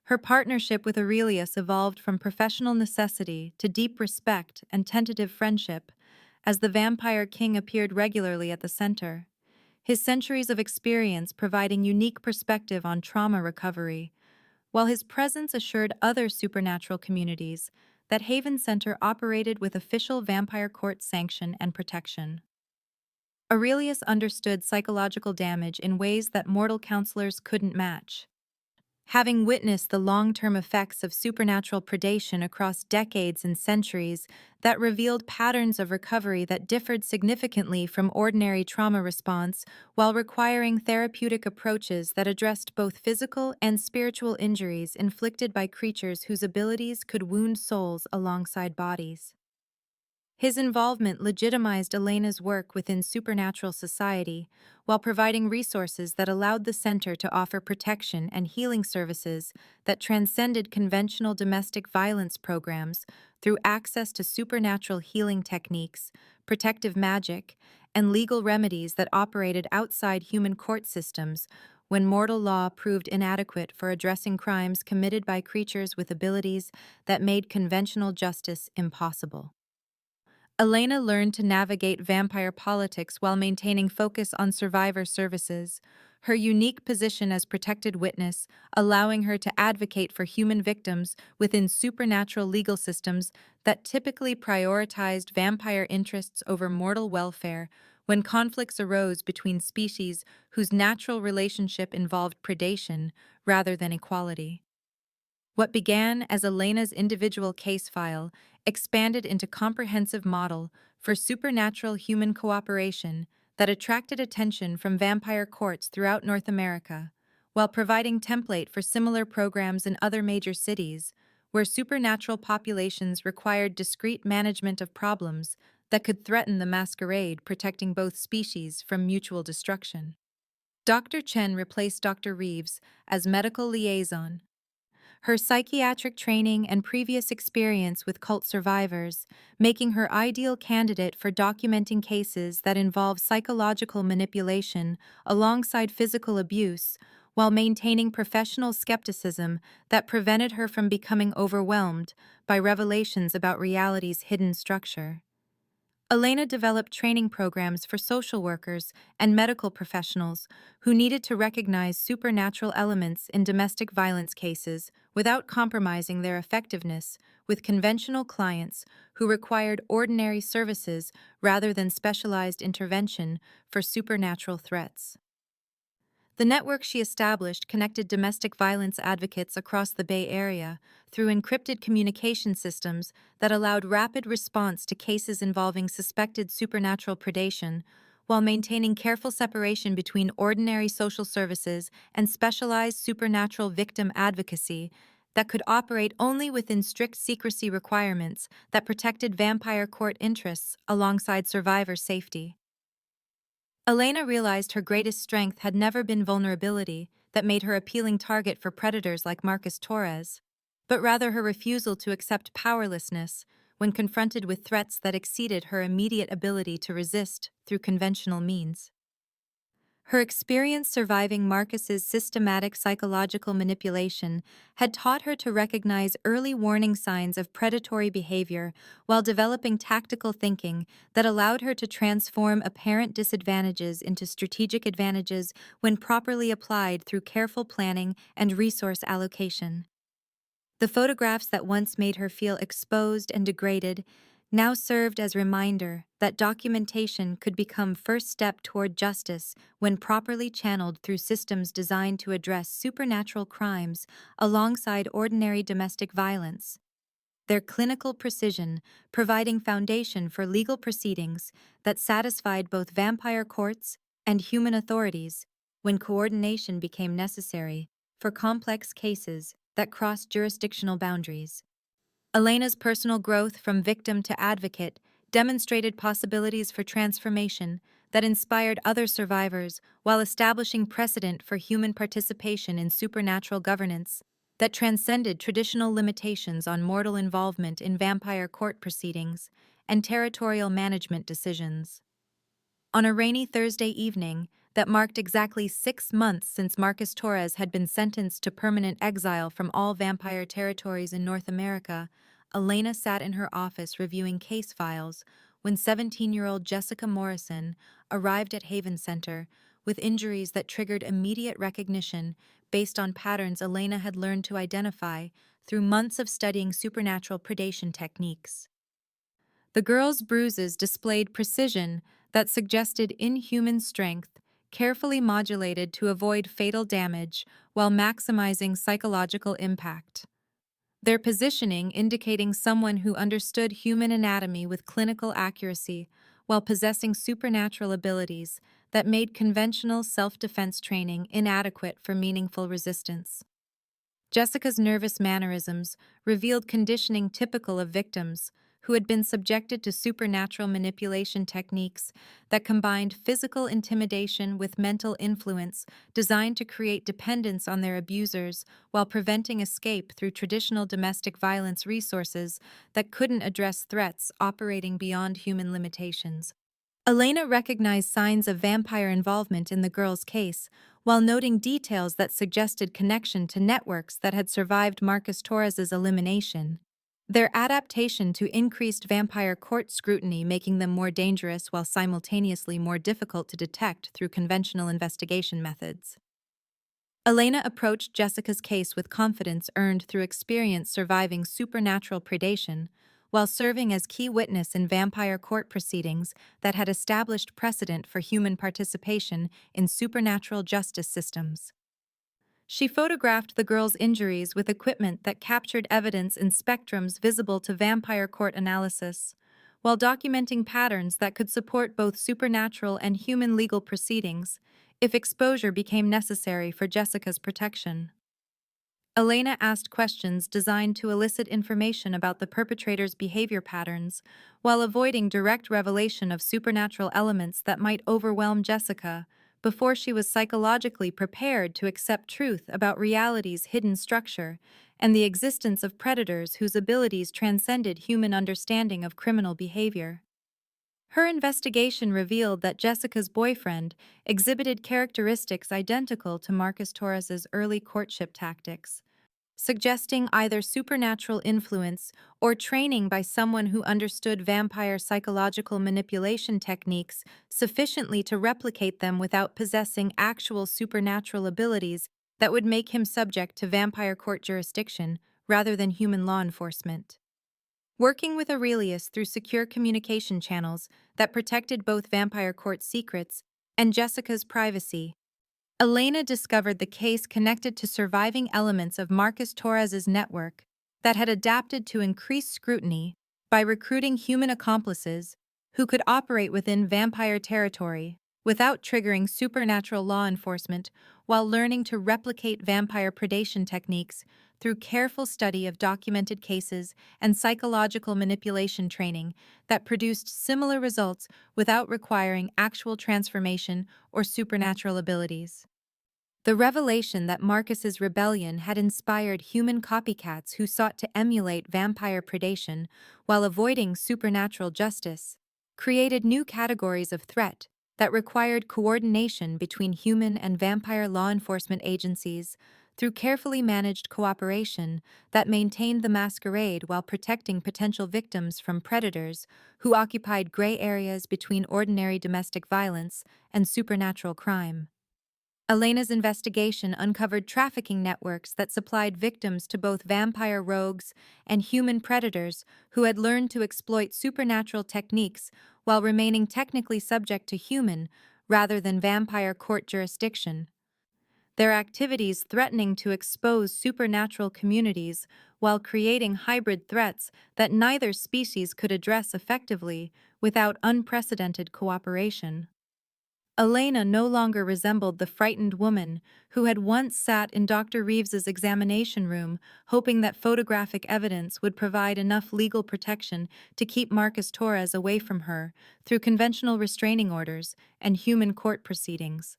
Her partnership with Aurelius evolved from professional necessity to deep respect and tentative friendship as the Vampire King appeared regularly at the center, his centuries of experience providing unique perspective on trauma recovery, while his presence assured other supernatural communities that Haven Center operated with official vampire court sanction and protection. Aurelius understood psychological damage in ways that mortal counselors couldn't match. Having witnessed the long-term effects of supernatural predation across decades and centuries that revealed patterns of recovery that differed significantly from ordinary trauma response while requiring therapeutic approaches that addressed both physical and spiritual injuries inflicted by creatures whose abilities could wound souls alongside bodies. His involvement legitimized Elena's work within supernatural society, while providing resources that allowed the center to offer protection and healing services that transcended conventional domestic violence programs through access to supernatural healing techniques, protective magic, and legal remedies that operated outside human court systems, when mortal law proved inadequate for addressing crimes committed by creatures with abilities that made conventional justice impossible. Elena learned to navigate vampire politics while maintaining focus on survivor services, her unique position as protected witness allowing her to advocate for human victims within supernatural legal systems that typically prioritized vampire interests over mortal welfare when conflicts arose between species whose natural relationship involved predation rather than equality. What began as Elena's individual case file expanded into comprehensive model for supernatural human cooperation that attracted attention from vampire courts throughout North America, while providing template for similar programs in other major cities where supernatural populations required discreet management of problems that could threaten the masquerade, protecting both species from mutual destruction. Dr. Chen replaced Dr. Reeves as medical liaison, her psychiatric training and previous experience with cult survivors, making her ideal candidate for documenting cases that involve psychological manipulation alongside physical abuse, while maintaining professional skepticism that prevented her from becoming overwhelmed by revelations about reality's hidden structure. Elena developed training programs for social workers and medical professionals who needed to recognize supernatural elements in domestic violence cases without compromising their effectiveness with conventional clients who required ordinary services rather than specialized intervention for supernatural threats. The network she established connected domestic violence advocates across the Bay Area through encrypted communication systems that allowed rapid response to cases involving suspected supernatural predation, while maintaining careful separation between ordinary social services and specialized supernatural victim advocacy that could operate only within strict secrecy requirements that protected vampire court interests alongside survivor safety. Elena realized her greatest strength had never been vulnerability that made her appealing target for predators like Marcus Torres, but rather her refusal to accept powerlessness when confronted with threats that exceeded her immediate ability to resist through conventional means. Her experience surviving Marcus's systematic psychological manipulation had taught her to recognize early warning signs of predatory behavior while developing tactical thinking that allowed her to transform apparent disadvantages into strategic advantages when properly applied through careful planning and resource allocation. The photographs that once made her feel exposed and degraded now served as reminder that documentation could become first step toward justice when properly channeled through systems designed to address supernatural crimes alongside ordinary domestic violence. Their clinical precision providing foundation for legal proceedings that satisfied both vampire courts and human authorities when coordination became necessary for complex cases that crossed jurisdictional boundaries. Elena's personal growth from victim to advocate demonstrated possibilities for transformation that inspired other survivors while establishing precedent for human participation in supernatural governance that transcended traditional limitations on mortal involvement in vampire court proceedings and territorial management decisions. On a rainy Thursday evening that marked exactly 6 months since Marcus Torres had been sentenced to permanent exile from all vampire territories in North America, Elena sat in her office reviewing case files when 17-year-old Jessica Morrison arrived at Haven Center with injuries that triggered immediate recognition based on patterns Elena had learned to identify through months of studying supernatural predation techniques. The girl's bruises displayed precision that suggested inhuman strength, carefully modulated to avoid fatal damage while maximizing psychological impact. Their positioning indicating someone who understood human anatomy with clinical accuracy while possessing supernatural abilities that made conventional self-defense training inadequate for meaningful resistance. Jessica's nervous mannerisms revealed conditioning typical of victims who had been subjected to supernatural manipulation techniques that combined physical intimidation with mental influence designed to create dependence on their abusers while preventing escape through traditional domestic violence resources that couldn't address threats operating beyond human limitations. Elena recognized signs of vampire involvement in the girl's case while noting details that suggested connection to networks that had survived Marcus Torres's elimination. Their adaptation to increased vampire court scrutiny, making them more dangerous while simultaneously more difficult to detect through conventional investigation methods. Elena approached Jessica's case with confidence earned through experience surviving supernatural predation, while serving as key witness in vampire court proceedings that had established precedent for human participation in supernatural justice systems. She photographed the girl's injuries with equipment that captured evidence in spectrums visible to vampire court analysis, while documenting patterns that could support both supernatural and human legal proceedings if exposure became necessary for Jessica's protection. Elena asked questions designed to elicit information about the perpetrator's behavior patterns, while avoiding direct revelation of supernatural elements that might overwhelm Jessica before she was psychologically prepared to accept truth about reality's hidden structure and the existence of predators whose abilities transcended human understanding of criminal behavior. Her investigation revealed that Jessica's boyfriend exhibited characteristics identical to Marcus Torres's early courtship tactics, suggesting either supernatural influence or training by someone who understood vampire psychological manipulation techniques sufficiently to replicate them without possessing actual supernatural abilities that would make him subject to vampire court jurisdiction rather than human law enforcement. Working with Aurelius through secure communication channels that protected both vampire court secrets and Jessica's privacy, Elena discovered the case connected to surviving elements of Marcus Torres's network that had adapted to increased scrutiny by recruiting human accomplices who could operate within vampire territory without triggering supernatural law enforcement, while learning to replicate vampire predation techniques through careful study of documented cases and psychological manipulation training that produced similar results without requiring actual transformation or supernatural abilities. The revelation that Marcus's rebellion had inspired human copycats who sought to emulate vampire predation while avoiding supernatural justice created new categories of threat that required coordination between human and vampire law enforcement agencies through carefully managed cooperation that maintained the masquerade while protecting potential victims from predators who occupied gray areas between ordinary domestic violence and supernatural crime. Elena's investigation uncovered trafficking networks that supplied victims to both vampire rogues and human predators who had learned to exploit supernatural techniques while remaining technically subject to human rather than vampire court jurisdiction. Their activities threatening to expose supernatural communities while creating hybrid threats that neither species could address effectively without unprecedented cooperation. Elena no longer resembled the frightened woman who had once sat in Dr. Reeves's examination room hoping that photographic evidence would provide enough legal protection to keep Marcus Torres away from her through conventional restraining orders and human court proceedings.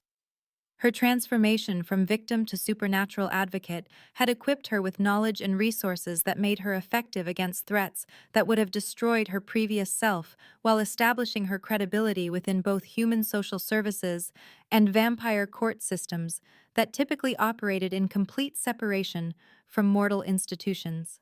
Her transformation from victim to supernatural advocate had equipped her with knowledge and resources that made her effective against threats that would have destroyed her previous self, while establishing her credibility within both human social services and vampire court systems that typically operated in complete separation from mortal institutions.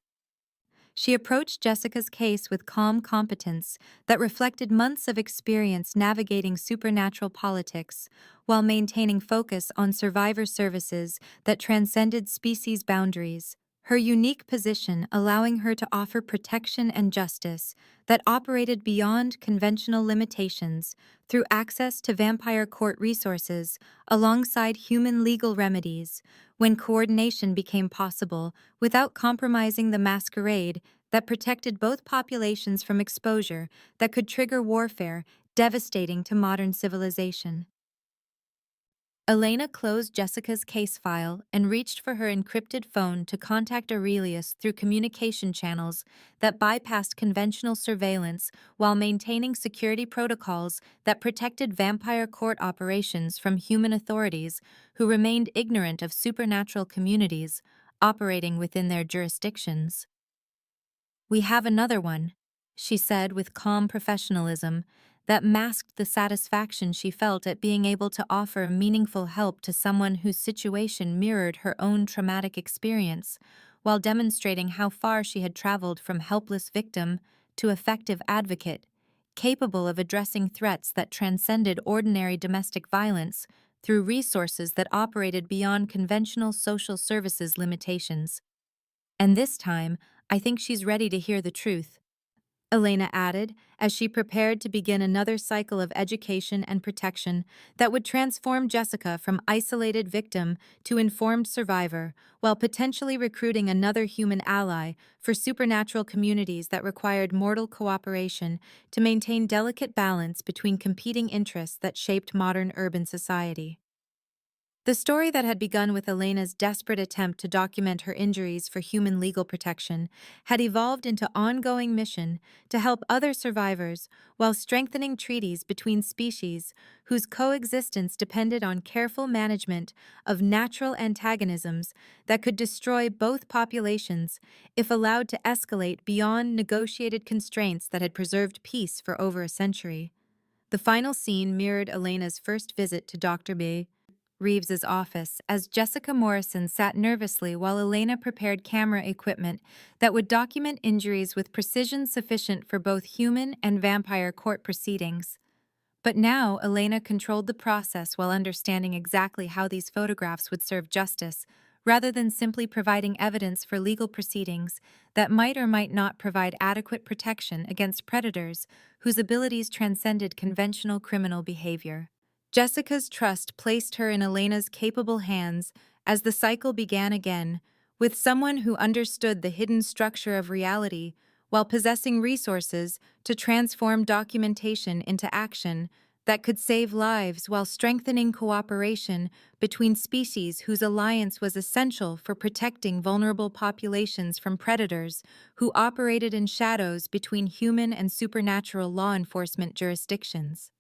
She approached Jessica's case with calm competence that reflected months of experience navigating supernatural politics while maintaining focus on survivor services that transcended species boundaries, her unique position allowing her to offer protection and justice that operated beyond conventional limitations through access to vampire court resources alongside human legal remedies when coordination became possible without compromising the masquerade that protected both populations from exposure that could trigger warfare devastating to modern civilization. Elena closed Jessica's case file and reached for her encrypted phone to contact Aurelius through communication channels that bypassed conventional surveillance while maintaining security protocols that protected vampire court operations from human authorities who remained ignorant of supernatural communities operating within their jurisdictions. "We have another one," she said with calm professionalism, that masked the satisfaction she felt at being able to offer meaningful help to someone whose situation mirrored her own traumatic experience, while demonstrating how far she had traveled from helpless victim to effective advocate, capable of addressing threats that transcended ordinary domestic violence through resources that operated beyond conventional social services limitations. And this time, I think she's ready to hear the truth, Elena added, as she prepared to begin another cycle of education and protection that would transform Jessica from isolated victim to informed survivor, while potentially recruiting another human ally for supernatural communities that required mortal cooperation to maintain delicate balance between competing interests that shaped modern urban society. The story that had begun with Elena's desperate attempt to document her injuries for human legal protection had evolved into ongoing mission to help other survivors while strengthening treaties between species whose coexistence depended on careful management of natural antagonisms that could destroy both populations if allowed to escalate beyond negotiated constraints that had preserved peace for over a century. The final scene mirrored Elena's first visit to Dr. B. Reeves's office as Jessica Morrison sat nervously while Elena prepared camera equipment that would document injuries with precision sufficient for both human and vampire court proceedings. But now Elena controlled the process while understanding exactly how these photographs would serve justice, rather than simply providing evidence for legal proceedings that might or might not provide adequate protection against predators whose abilities transcended conventional criminal behavior. Jessica's trust placed her in Elena's capable hands as the cycle began again, with someone who understood the hidden structure of reality while possessing resources to transform documentation into action that could save lives while strengthening cooperation between species whose alliance was essential for protecting vulnerable populations from predators who operated in shadows between human and supernatural law enforcement jurisdictions.